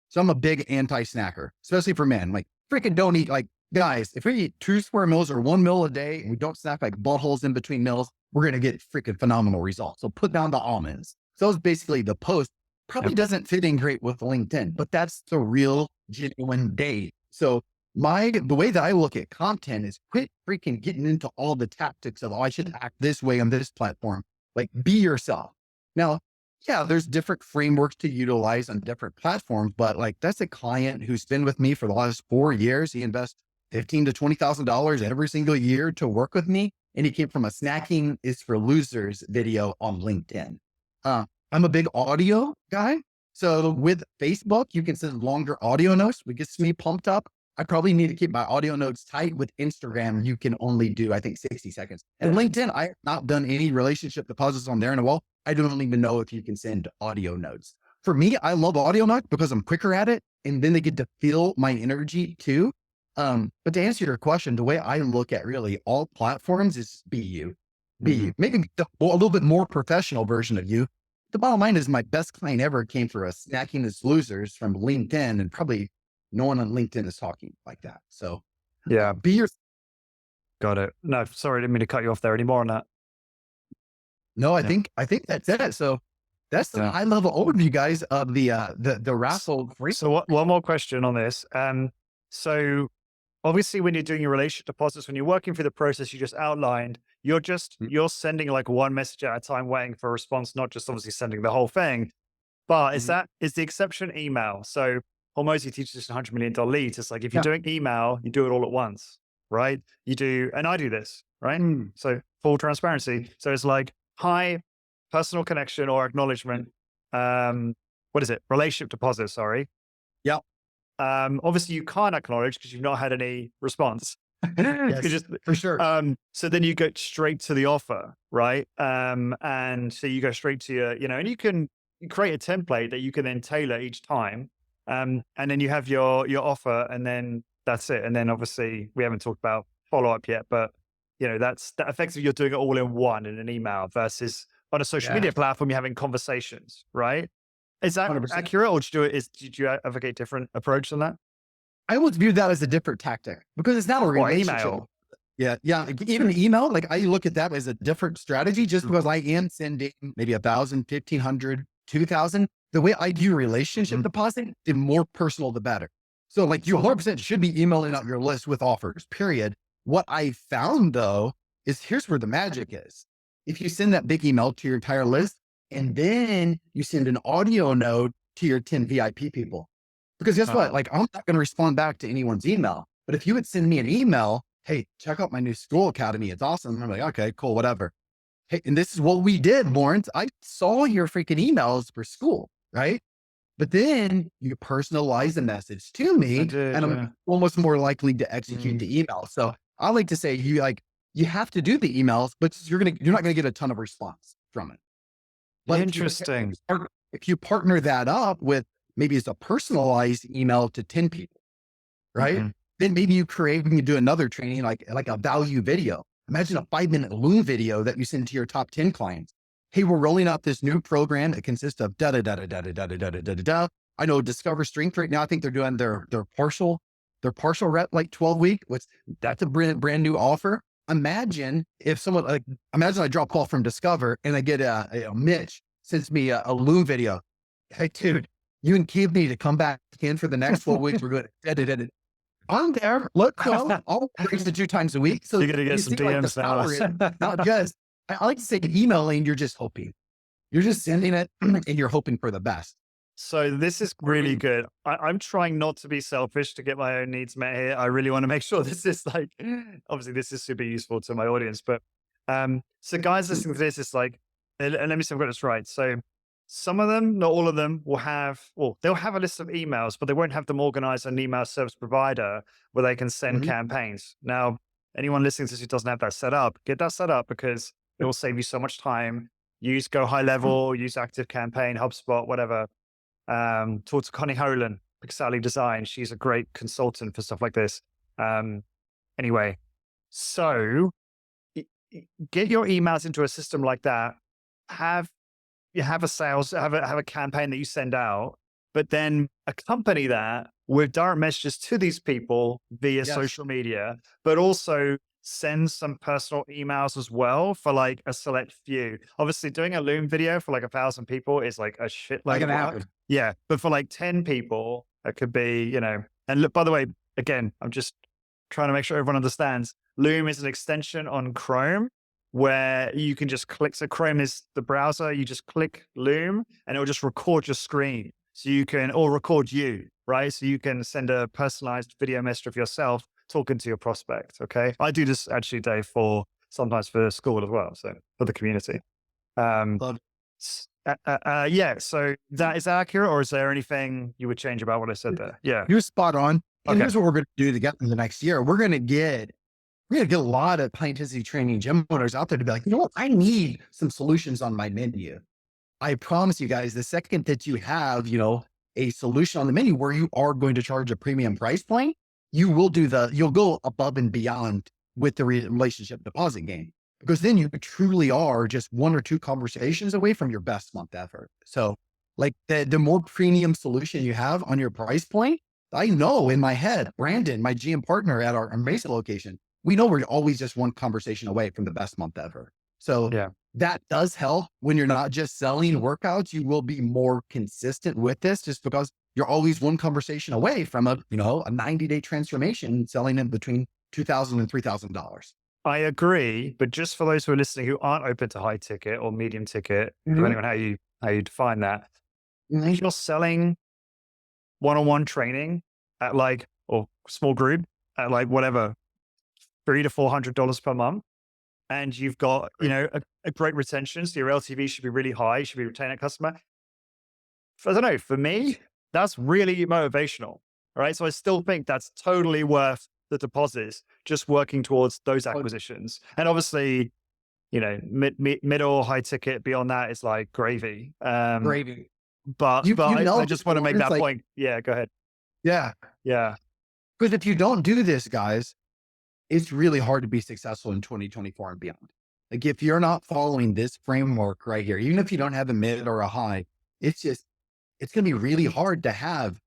So I'm a big anti-snacker, especially for men. Like freaking don't eat like guys, if we eat 2 square meals or 1 meal a day and we don't snack like buttholes in between meals, we're going to get freaking phenomenal results. So put down the almonds. So it's basically the post probably Yep. doesn't fit in great with LinkedIn, but that's the real genuine day. So the way that I look at content is quit freaking getting into all the tactics of, oh, I should act this way on this platform. Like be yourself. Now, yeah, there's different frameworks to utilize on different platforms, but like that's a client who's been with me for the last 4 years. He invests $15,000 to $20,000 every single year to work with me. And he came from a snacking is for losers video on LinkedIn. I'm a big audio guy. So with Facebook, you can send longer audio notes, which gets me pumped up. I probably need to keep my audio notes tight. With Instagram, you can only do, I think, 60 seconds. And LinkedIn, I have not done any relationship deposits on there in a while. I don't even know if you can send audio notes. For me, I love audio notes because I'm quicker at it. And then they get to feel my energy too. But to answer your question, the way I look at really all platforms is be you. Be you. Maybe a little bit more professional version of you. The bottom line is my best client ever came for a snacking as losers from LinkedIn, and probably no one on LinkedIn is talking like that. So Yeah. be your, Got it. No, sorry, I didn't mean to cut you off there anymore on that. no, Yeah. I think that's it. So that's the Yeah. high level overview, guys, of the raffle. So one more question on this. So obviously when you're doing your relationship deposits, when you're working through the process you just outlined, you're sending like one message at a time, waiting for a response, not just obviously sending the whole thing. But is the exception email? So Hormozy teaches us $100 million leads. It's like if you're Yeah. doing email, you do it all at once, right? You do, and I do this, right? So full transparency. So it's like, hi, personal connection or acknowledgement. What is it? Relationship deposit, sorry. Yeah. Obviously you can't acknowledge because you've not had any response. Yes, for sure. So then you go straight to the offer, right? And so you go straight to and you create a template that you can then tailor each time. And then you have your offer and then that's it. And then obviously we haven't talked about follow up yet, but that effectively you're doing it all in one in an email versus on a social media platform, you're having conversations, right? Is that 100%. accurate or did you advocate different approach than that? I always view that as a different tactic because it's not a Or relationship. email? Yeah. Yeah. Like, even email, like I look at that as a different strategy just because I am sending maybe 1,000, 1,500, 2,000. The way I do relationship deposit, the more personal, the better. So like you 100% should be emailing out your list with offers, period. What I found though, is here's where the magic is. If you send that big email to your entire list and then you send an audio note to your 10 VIP people, because guess what? Like I'm not going to respond back to anyone's email, but if you would send me an email hey, check out my new school academy. It's awesome. I'm like, okay, cool, whatever. Hey, and this is what we did, Lawrence. I saw your freaking emails for school, right? But then you personalize the message to I me, did, and I'm yeah. almost more likely to execute Mm. the email. So I like to say you have to do the emails, but you're not gonna get a ton of response from it. But Interesting. if you partner that up with maybe it's a personalized email to 10 people, right? Mhm. Then maybe when you do another training, like a value video. Imagine a 5-minute Loom video that you send to your top 10 clients. Hey, we're rolling out this new program that consists of da da da da da da da da da da da da. I know Discover Strength right now. I think they're doing their partial rep like 12-week. That's a brand new offer. Imagine if someone imagine I drop call from Discover and I get Mitch sends me a Loom video. Hey, dude, you and Keith need to come back in for the next 12 weeks. We're going to edit. I'm there. Let's go. I'll raise it 2 times a week. So You're gonna you get some see, like the DMs power is now. not just, I like to say emailing, you're just hoping. You're just sending it and you're hoping for the best. So this is really good. I'm trying not to be selfish to get my own needs met here. I really want to make sure this is like, obviously this is super useful to my audience, but so guys listening to this, it's like, and let me see if I've got this right. So some of them, not all of them, they'll have a list of emails, but they won't have them organized on an email service provider where they can send Mhm. campaigns. Now, anyone listening to this who doesn't have that set up, get that set up because it will save you so much time. Use Go High Level, use Active Campaign, HubSpot, whatever. Talk to Connie Holan, Pixali Design. She's a great consultant for stuff like this. Anyway, so get your emails into a system like that. Have have a campaign that you send out, but then accompany that with direct messages to these people via Yes. social media, but also send some personal emails as well for like a select few. Obviously, doing a Loom video for like 1,000 people is like a Not shitload of going to work. happen. Yeah, but for like 10 people, it could be, and look, by the way, again, I'm just trying to make sure everyone understands. Loom is an extension on Chrome where you can just click. So Chrome is the browser. You just click Loom and it'll just record your screen. So you can, or record you, right? So you can send a personalized video message of yourself talking to your prospect. Okay. I do this actually, Dave, sometimes for school as well. So for the community. Um, Love yeah. So is that accurate or is there anything you would change about what I said it. there? Yeah. You're spot on. And Okay. here's what we're going to do to get in the next year. We're going to get a lot of high intensity training gym owners out there to be like, you know what? I need some solutions on my menu. I promise you guys, the second that you have, a solution on the menu where you are going to charge a premium price point, you'll go above and beyond with the relationship deposit game, because then you truly are just 1 or 2 conversations away from your best month ever. So like the more premium solution you have on your price point, I know in my head, Brandon, my GM partner at our Mesa location, we know we're always just 1 conversation away from the best month ever. So Yeah. that does help when you're not just selling workouts. You will be more consistent with this just because you're always 1 conversation away from a 90-day transformation selling in between $2,000 and $3,000. I agree, but just for those who are listening who aren't open to high ticket or medium ticket, Mhm. depending on how you define that, Mhm. if you're selling one-on-one training at like or small group at like whatever $300 to $400 per month, and you've got a great retention, so your LTV should be really high, you should be retaining a customer. I don't know. For me, that's really motivational. All right, so I still think that's totally worth the deposits, just working towards those acquisitions, and obviously middle, high ticket. Beyond that is like gravy. Gravy. But You I know, just want to make it's that like, point. Yeah, go ahead. yeah, Yeah, because if you don't do this, guys, it's really hard to be successful in 2024 and beyond. Like if you're not following this framework right here, even if you don't have a mid or a high, it's going to be really hard to have,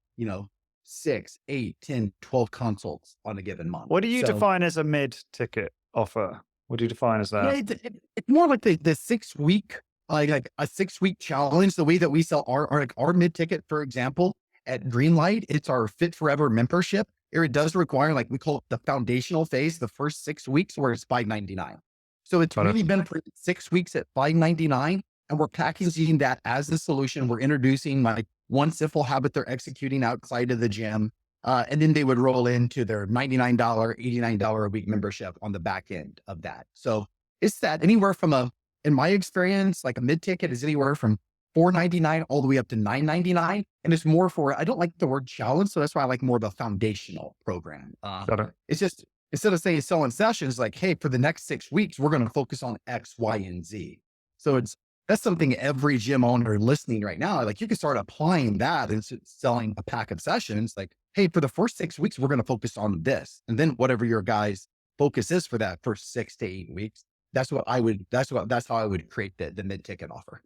6, 8, 10, 12 consults on a given month. what do you So define as a mid-ticket offer? What do you define as yeah, that? it's more like the 6-week, like a 6-week challenge. The way that we sell our mid ticket, for example, at Greenlight, it's our Fit Forever membership. It does require, like we call it the foundational phase, the first 6 weeks where it's $599. So it's Got it. really been for 6 weeks at $599. And we're packaging that as a solution. We're introducing like 1 simple habit they're executing outside of the gym. And then they would roll into their $99, $89 a week membership on the back end of that. So it's that anywhere from in my experience, like a mid ticket is anywhere from $4.99 all the way up to $9.99. And it's more for, I don't like the word challenge. So that's why I like more of a foundational program. Got it. It's just, instead of saying selling sessions, like, hey, for the next 6 weeks, we're going to focus on X, Y, and Z. So that's something every gym owner listening right now, like you can start applying that and selling a pack of sessions. Like, hey, for the first 6 weeks, we're going to focus on this. And then whatever your guys' focus is for that first 6 to 8 weeks, that's how I would create the mid-ticket offer.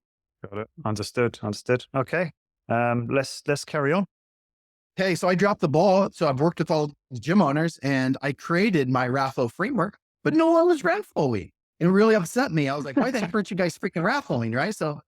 Got it. Understood. Okay. Let's carry on. Okay, so I dropped the ball. So I've worked with all the gym owners and I created my raffle framework, but no one was raffling. It really upset me. I was like, why the heck aren't you guys freaking raffling, right? So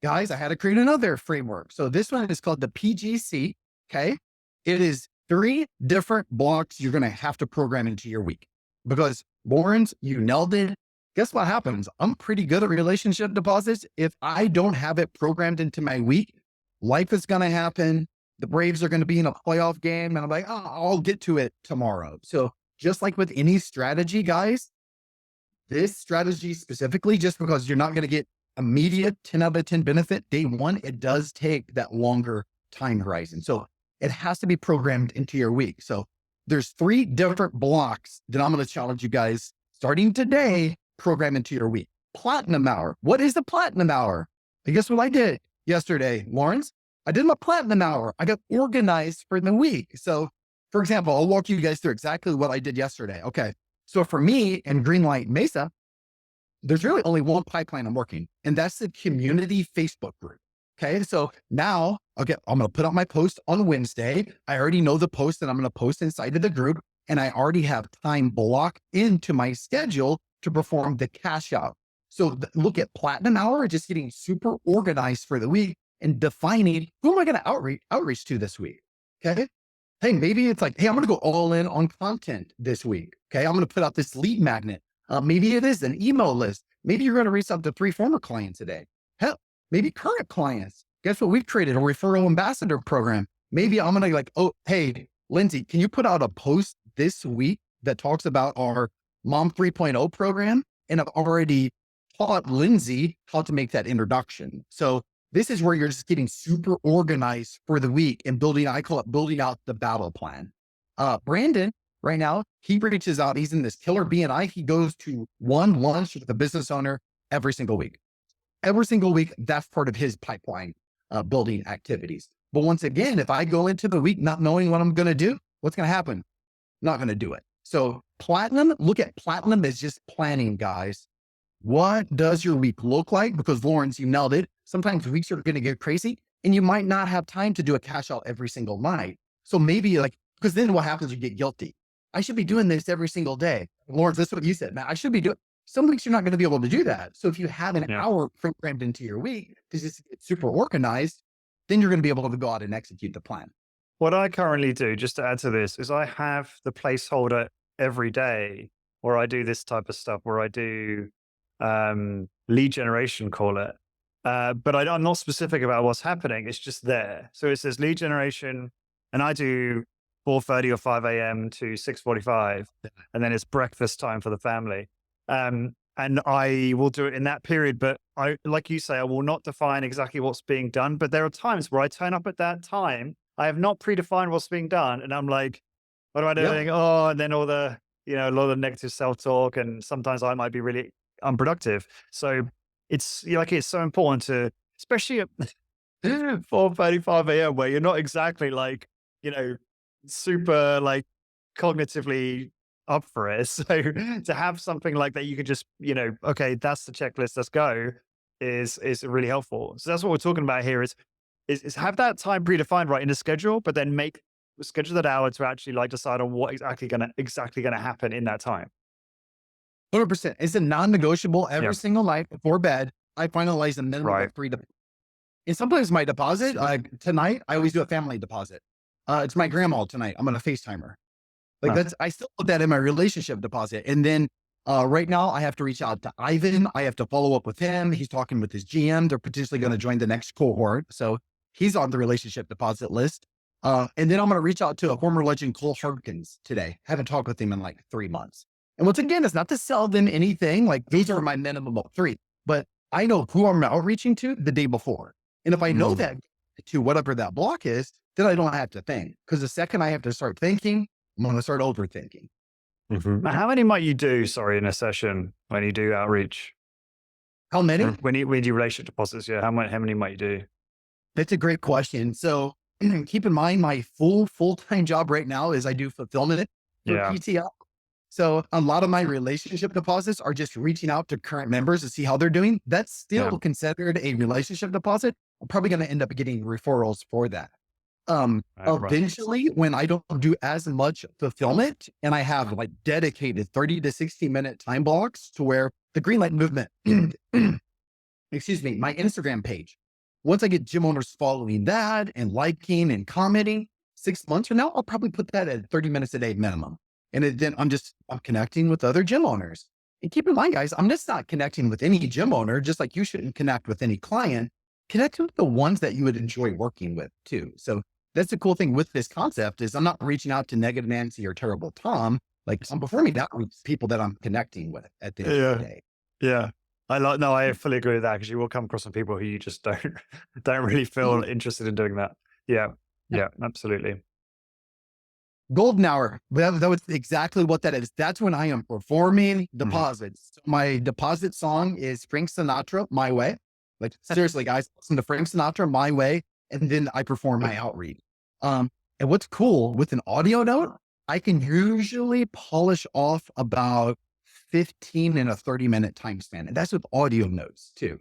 guys, I had to create another framework. So this one is called the PGC. Okay. It is 3 different blocks you're going to have to program into your week because Lawrence, you nailed it. Guess what happens? I'm pretty good at relationship deposits. If I don't have it programmed into my week, life is going to happen. The Braves are going to be in a playoff game. And I'm like, oh, I'll get to it tomorrow. So just like with any strategy, guys, this strategy specifically, just because you're not going to get immediate 10 out of 10 benefit day one, it does take that longer time horizon. So it has to be programmed into your week. So there's 3 different blocks that I'm going to challenge you guys starting today, program into your week. Platinum hour. What is the platinum hour? And guess what I did yesterday, Lawrence? I did my platinum hour. I got organized for the week. So for example, I'll walk you guys through exactly what I did yesterday. Okay. So for me in Greenlight Mesa, there's really only one pipeline I'm working, and that's the community Facebook group. Okay. So now, okay, I'm going to put out my post on Wednesday. I already know the post that I'm going to post inside of the group, and I already have time blocked into my schedule to perform the cash out. So look at platinum hour, just getting super organized for the week and defining who am I going to outreach to this week. Okay. Hey, maybe it's like, hey, I'm going to go all in on content this week. Okay. I'm going to put out this lead magnet. Maybe it is an email list. Maybe you're going to reach out to 3 former clients a day. Hell, maybe current clients. Guess what? We've created a referral ambassador program. Maybe I'm going to like, oh, hey, Lindsay, can you put out a post this week that talks about our Mom 3.0 program? And I've already taught Lindsay how to make that introduction. So this is where you're just getting super organized for the week and I call it building out the battle plan. Brandon, right now, he reaches out. He's in this killer BNI. He goes to one lunch with the business owner every single week. Every single week, that's part of his pipeline building activities. But once again, if I go into the week not knowing what I'm going to do, what's going to happen? Not going to do it. So platinum, look at platinum as just planning, guys. What does your week look like? Because Lawrence, you nailed it. Sometimes weeks are going to get crazy and you might not have time to do a cash out every single night. So maybe because then what happens, you get guilty. I should be doing this every single day. Lawrence, that's what you said, man. I should be doing. Some weeks you're not going to be able to do that. So if you have an hour programmed into your week to just get super organized, then you're going to be able to go out and execute the plan. What I currently do, just to add to this, is I have the placeholder every day where I do this type of stuff, where I do lead generation, call it. But I'm not specific about what's happening. It's just there. So it says lead generation, and I do 4:30 or 5 a.m. to 6:45, and then it's breakfast time for the family. And I will do it in that period. But I, like you say, I will not define exactly what's being done. But there are times where I turn up at that time. I have not predefined what's being done, and I'm like, what am I doing? Yep. Oh, and then all the, a lot of negative self-talk, and sometimes I might be really unproductive. So it's it's so important to, especially at 4:35 a.m. where you're not exactly super cognitively up for it. So to have something like that, you could just, okay, that's the checklist, let's go, is really helpful. So that's what we're talking about here is have that time predefined right in the schedule, but then schedule that hour to actually decide on what exactly gonna happen in that time. 100%. It's a non-negotiable every single night before bed. I finalize a minimum of 3 deposits. And sometimes my deposit, tonight, I always do a family deposit. It's my grandma tonight. I'm going to FaceTime her. I still put that in my relationship deposit. And then right now I have to reach out to Ivan. I have to follow up with him. He's talking with his GM. They're potentially going to join the next cohort. So he's on the relationship deposit list. And then I'm going to reach out to a former legend, Cole Harkins, today. Haven't talked with him in like 3 months. And once again, it's not to sell them anything. Like these are my minimum of three, but I know who I'm outreaching to the day before. And if I know Mm. that to whatever that block is, then I don't have to think. Because the second I have to start thinking, I'm going to start overthinking. How many might you do, sorry, in a session when you do outreach? How many? When you do relationship deposits, yeah, how many might you do? That's a great question. So keep in mind, my full-time job right now is I do fulfillment for Yeah, PTO. So a lot of my relationship deposits are just reaching out to current members to see how they're doing. That's yeah, still considered a relationship deposit. I'm probably going to end up getting referrals for that. right. Eventually, when I don't do as much fulfillment and I have like dedicated 30 to 60-minute time blocks to where the green light movement, excuse me, my Instagram page, once I get gym owners following that and liking and commenting, 6 months from now, I'll probably put that at 30 minutes a day minimum. And then I'm connecting with other gym owners. And keep in mind, guys, I'm just not connecting with any gym owner, just like you shouldn't connect with any client. Connect with the ones that you would enjoy working with too. So that's the cool thing with this concept is I'm not reaching out to negative Nancy or terrible Tom. Like I'm performing that with people that I'm connecting with at the end of the Yeah, day. yeah. No, I fully agree with that because you will come across some people who you just don't don't really feel interested in doing that. Yeah, yeah, absolutely. Golden hour. That was exactly what that is. That's when I am performing Mhm. deposits. My deposit song is Frank Sinatra, My Way. Like seriously, guys, listen to Frank Sinatra, My Way, and then I perform my outreach. And what's cool with an audio note, I can usually polish off about 15 in a 30-minute time span. And that's with audio notes too.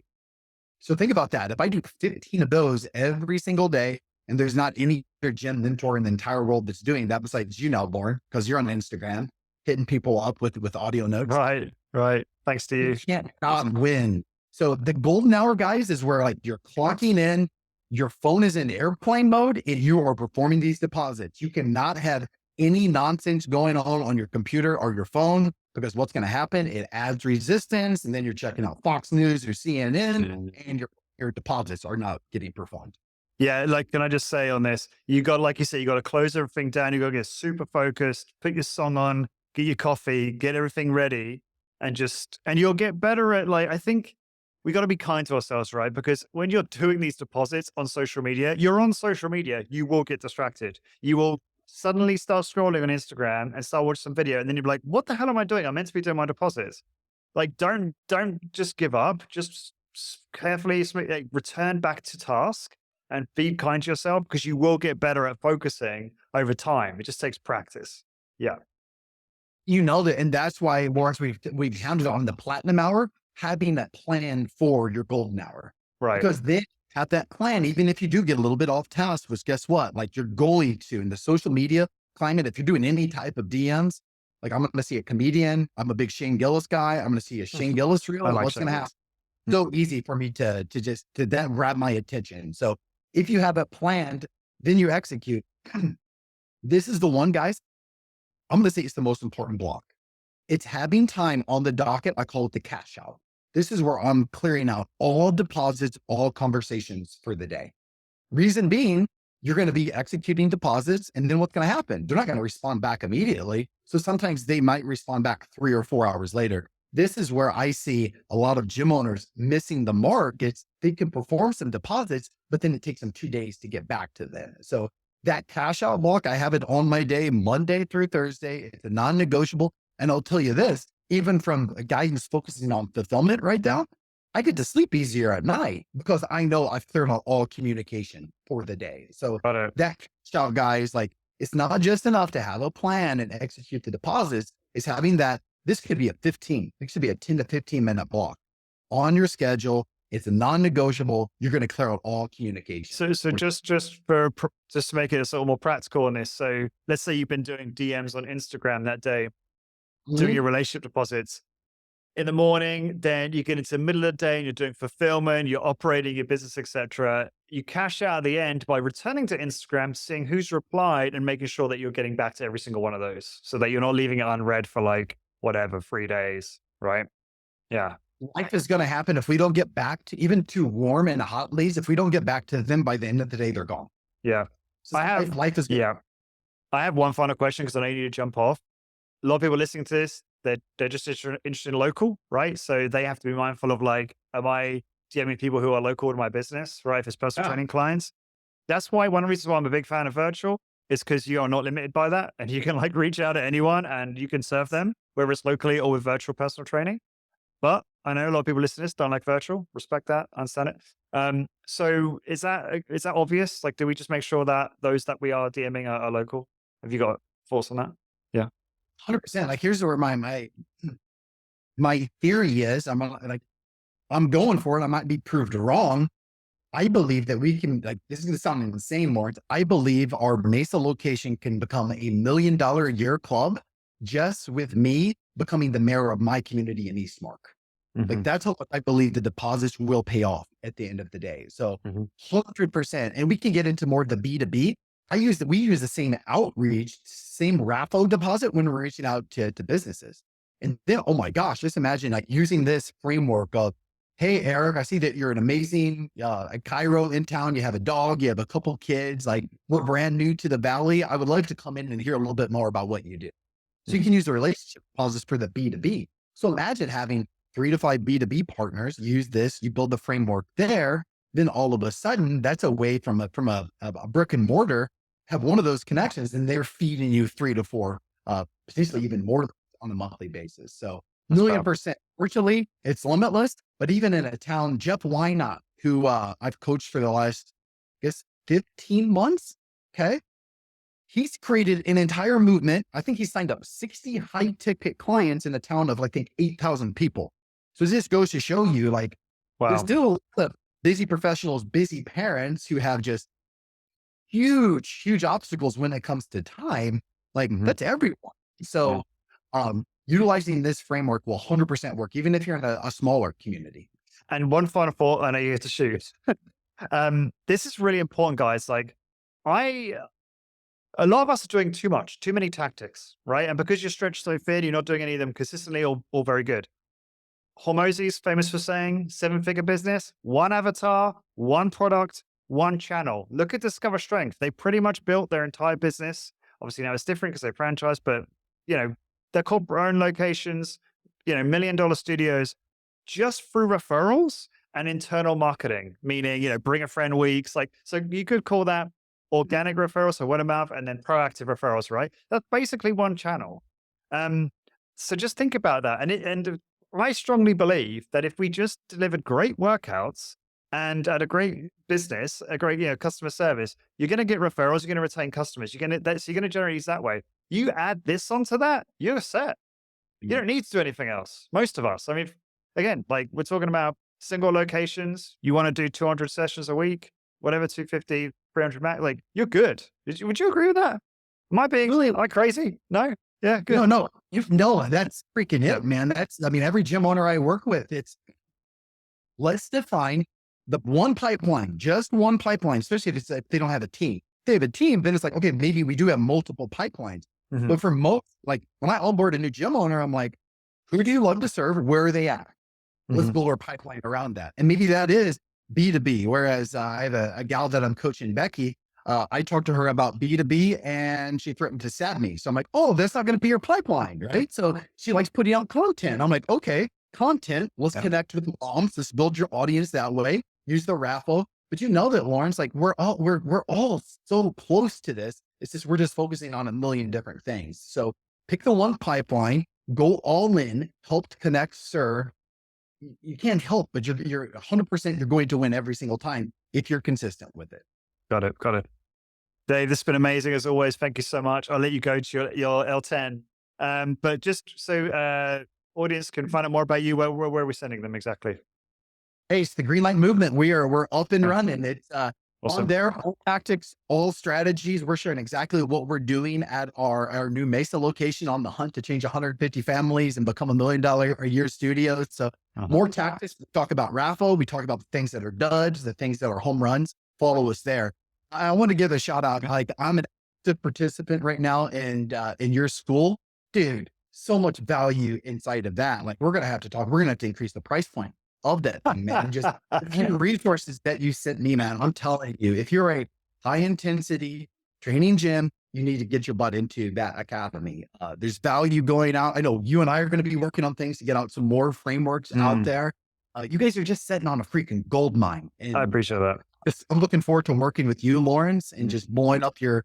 So think about that. If I do 15 of those every single day, and there's not any other gym mentor in the entire world that's doing that besides you now, Lauren, because you're on Instagram, hitting people up with audio notes, Right, right. Thanks to you you. can't not win. So the golden hour, guys, is where like you're clocking in, your phone is in airplane mode, and you are performing these deposits. You cannot have any nonsense going on your computer or your phone because what's going to happen? It adds resistance, and then you're checking out Fox News or CNN, and your deposits are not getting performed. Yeah, like, can I just say on this, you got, like you said, you got to close everything down. You got to get super focused, put your song on, get your coffee, get everything ready, and you'll get better at like, I think we got to be kind to ourselves, right? Because when you're doing these deposits on social media, you're on social media, you will get distracted. You will suddenly start scrolling on Instagram and start watching some video. And then you'll be like, what the hell am I doing? I'm meant to be doing my deposits. Like, don't just give up. Just carefully like, return back to task and be kind to yourself because you will get better at focusing over time. It just takes practice. Yeah. You know that, and that's why Lawrence, we've hounded on the platinum hour, having that plan for your golden hour. Right. Because then have that plan, even if you do get a little bit off task, which guess what? Like you're going to in the social media climate, if you're doing any type of DMs, like I'm gonna see a comedian, I'm a big Shane Gillis guy, I'm gonna see a Shane Gillis I reel. like What's gonna Shane happen? Gillis. So easy for me to that grab my attention. So if you have it planned, then you execute. This is the one, guys. I'm going to say it's the most important block. It's having time on the docket. I call it the cash out. This is where I'm clearing out all deposits, all conversations for the day. Reason being, you're going to be executing deposits. And then what's going to happen? They're not going to respond back immediately. So sometimes they might respond back 3 or 4 hours later. This is where I see a lot of gym owners missing the mark. It's they can perform some deposits, but then it takes them 2 days to get back to them. So that cash out block, I have it on my day, Monday through Thursday. It's a non-negotiable. And I'll tell you this, even from a guy who's focusing on fulfillment right now, I get to sleep easier at night because I know I've cleared out all communication for the day. So Got it. that cash out, guys, like it's not just enough to have a plan and execute the deposits. It's having that. This could be this could be a 10 to 15 minute block on your schedule. It's a non-negotiable. You're going to clear out all communication. So just to make it a little more practical on this. So let's say you've been doing DMs on Instagram that day, doing Mhm. your relationship deposits in the morning, then you get into the middle of the day and you're doing fulfillment, you're operating your business, etc. You cash out at the end by returning to Instagram, seeing who's replied and making sure that you're getting back to every single one of those so that you're not leaving it unread for like whatever, 3 days, right? Yeah. Life is going to happen if we don't get back to even to warm and hot leads. If we don't get back to them by the end of the day, they're gone. Yeah. It's I just have, life is good. yeah, I have one final question because I know you need to jump off. A lot of people listening to this, they're just interested in local, right? So they have to be mindful of like, am I DMing people who are local to my business, right? If it's personal Yeah. training clients. That's why one of the reasons why I'm a big fan of virtual is because you are not limited by that. And you can like reach out to anyone and you can serve them, whether it's locally or with virtual personal training. But I know a lot of people listening to this don't like virtual. Respect that, understand it. So is that obvious? Like, do we just make sure that those that we are DMing are local? Have you got thoughts on that? Yeah. 100%. Like here's where my theory is. I'm going for it. I might be proved wrong. I believe that we can, like, this is going to sound insane, Lawrence. I believe our Mesa location can become $1 million a year club just with me becoming the mayor of my community in East Mark. Like Hmm. that's how I believe the deposits will pay off at the end of the day. So Hmm. 100%. And we can get into more of the B2B. We use the same outreach, same RAFO deposit when we're reaching out to businesses. And then, oh my gosh, just imagine like using this framework of, hey, Eric, I see that you're an amazing Cairo in town. You have a dog, you have a couple kids, like we're brand new to the Valley. I would like to come in and hear a little bit more about what you do. So you Hmm. can use the relationship deposits for the B2B. So imagine having 3 to 5 B2B partners use this, you build the framework there, then all of a sudden that's a way from a brick and mortar, have one of those connections and they're feeding you 3 to 4, potentially even more on a monthly basis. So That's million powerful. percent virtually it's limitless, but even in a town, Jeff Wynot, who I've coached for the last, I guess, 15 months. Okay. He's created an entire movement. I think he signed up 60 high ticket clients in a town of, I think, 8,000 people. So this goes to show you, like, there's Wow. still a lot of busy professionals, busy parents who have just huge, huge obstacles when it comes to time. Like Hmm. that's everyone. Yeah. So, utilizing this framework will 100% work, even if you're in a smaller community. And one final thought, I know you have to shoot. This is really important, guys. Like, I a lot of us are doing too much, too many tactics, right? And because you're stretched so thin, you're not doing any of them consistently or very good. Hormozzi's famous for saying 7-figure business, one avatar, one product, one channel. Look at Discover Strength. They pretty much built their entire business. Obviously now it's different because they franchise, but you know, they're corporate owned locations, $1 million studios just through referrals and internal marketing, meaning, bring a friend weeks. Like, so you could call that organic referrals, so word of mouth, and then proactive referrals, right? That's basically one channel. Um, so just think about that. And I strongly believe that if we just delivered great workouts and at a great business, a great customer service, you're going to get referrals, you're going to retain customers, you're going to generate leads that way. You add this onto that, you're set. You don't need to do anything else. Most of us. I mean, again, like we're talking about single locations. You want to do 200 sessions a week, whatever, 250, 300 max. Like you're good. Would you agree with that? Am I being Really, like crazy? No. Yeah. Good. no, that's freaking Yeah. it, man. I mean, every gym owner I work with, let's define the one pipeline, just one pipeline, especially if they don't have a team. If they have a team, then it's like, okay, maybe we do have multiple pipelines. Hmm. But for most, like when I onboard a new gym owner, I'm like, who do you love to serve? Where are they at? Let's Hmm. build our pipeline around that. And maybe that is B2B. Whereas I have a gal that I'm coaching, Becky. I talked to her about B2B and she threatened to stab me. So I'm like, oh, that's not going to be your pipeline, right? So she likes putting out content. I'm like, okay, content, let's Yeah. connect with moms. Let's build your audience that way. Use the raffle. But you know that, Lawrence, like we're all so close to this. It's just we're just focusing on a million different things. So pick the one pipeline, go all in, help to connect, serve. You can't help, but you're 100% you're going to win every single time if you're consistent with it. Got it. Got it. Dave, this has been amazing as always. Thank you so much. I'll let you go to your L10. But just so audience can find out more about you, where are we sending them exactly? Hey, it's the Green Light Movement. We're up and Yeah. running. It's on Awesome. there, all tactics, all strategies. We're sharing exactly what we're doing at our new Mesa location on the hunt to change 150 families and become $1 million a year studio. So Uh-huh. more tactics. We talk about raffle. We talk about the things that are duds, the things that are home runs. Follow us there. I want to give a shout out. Like I'm an active participant right now in your school, dude. So much value inside of that. Like we're gonna have to talk. We're gonna have to increase the price point of that thing, man. Just the resources that you sent me, man. I'm telling you, if you're a high intensity training gym, you need to get your butt into that academy. There's value going out. I know you and I are going to be working on things to get out some more frameworks out Mm, there. You guys are just sitting on a freaking gold mine. I And appreciate that. I'm looking forward to working with you, Lawrence, and just blowing up your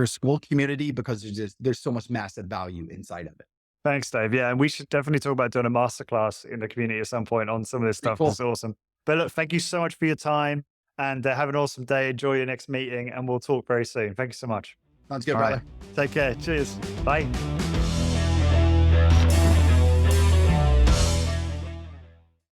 school community, because there's so much massive value inside of it. Thanks, Dave. Yeah, and we should definitely talk about doing a masterclass in the community at some point on some of this Pretty stuff. cool. It's awesome. But look, thank you so much for your time, and have an awesome day. Enjoy your next meeting, and we'll talk very soon. Thank you so much. Sounds good, All right. brother. Take care. Cheers. Bye.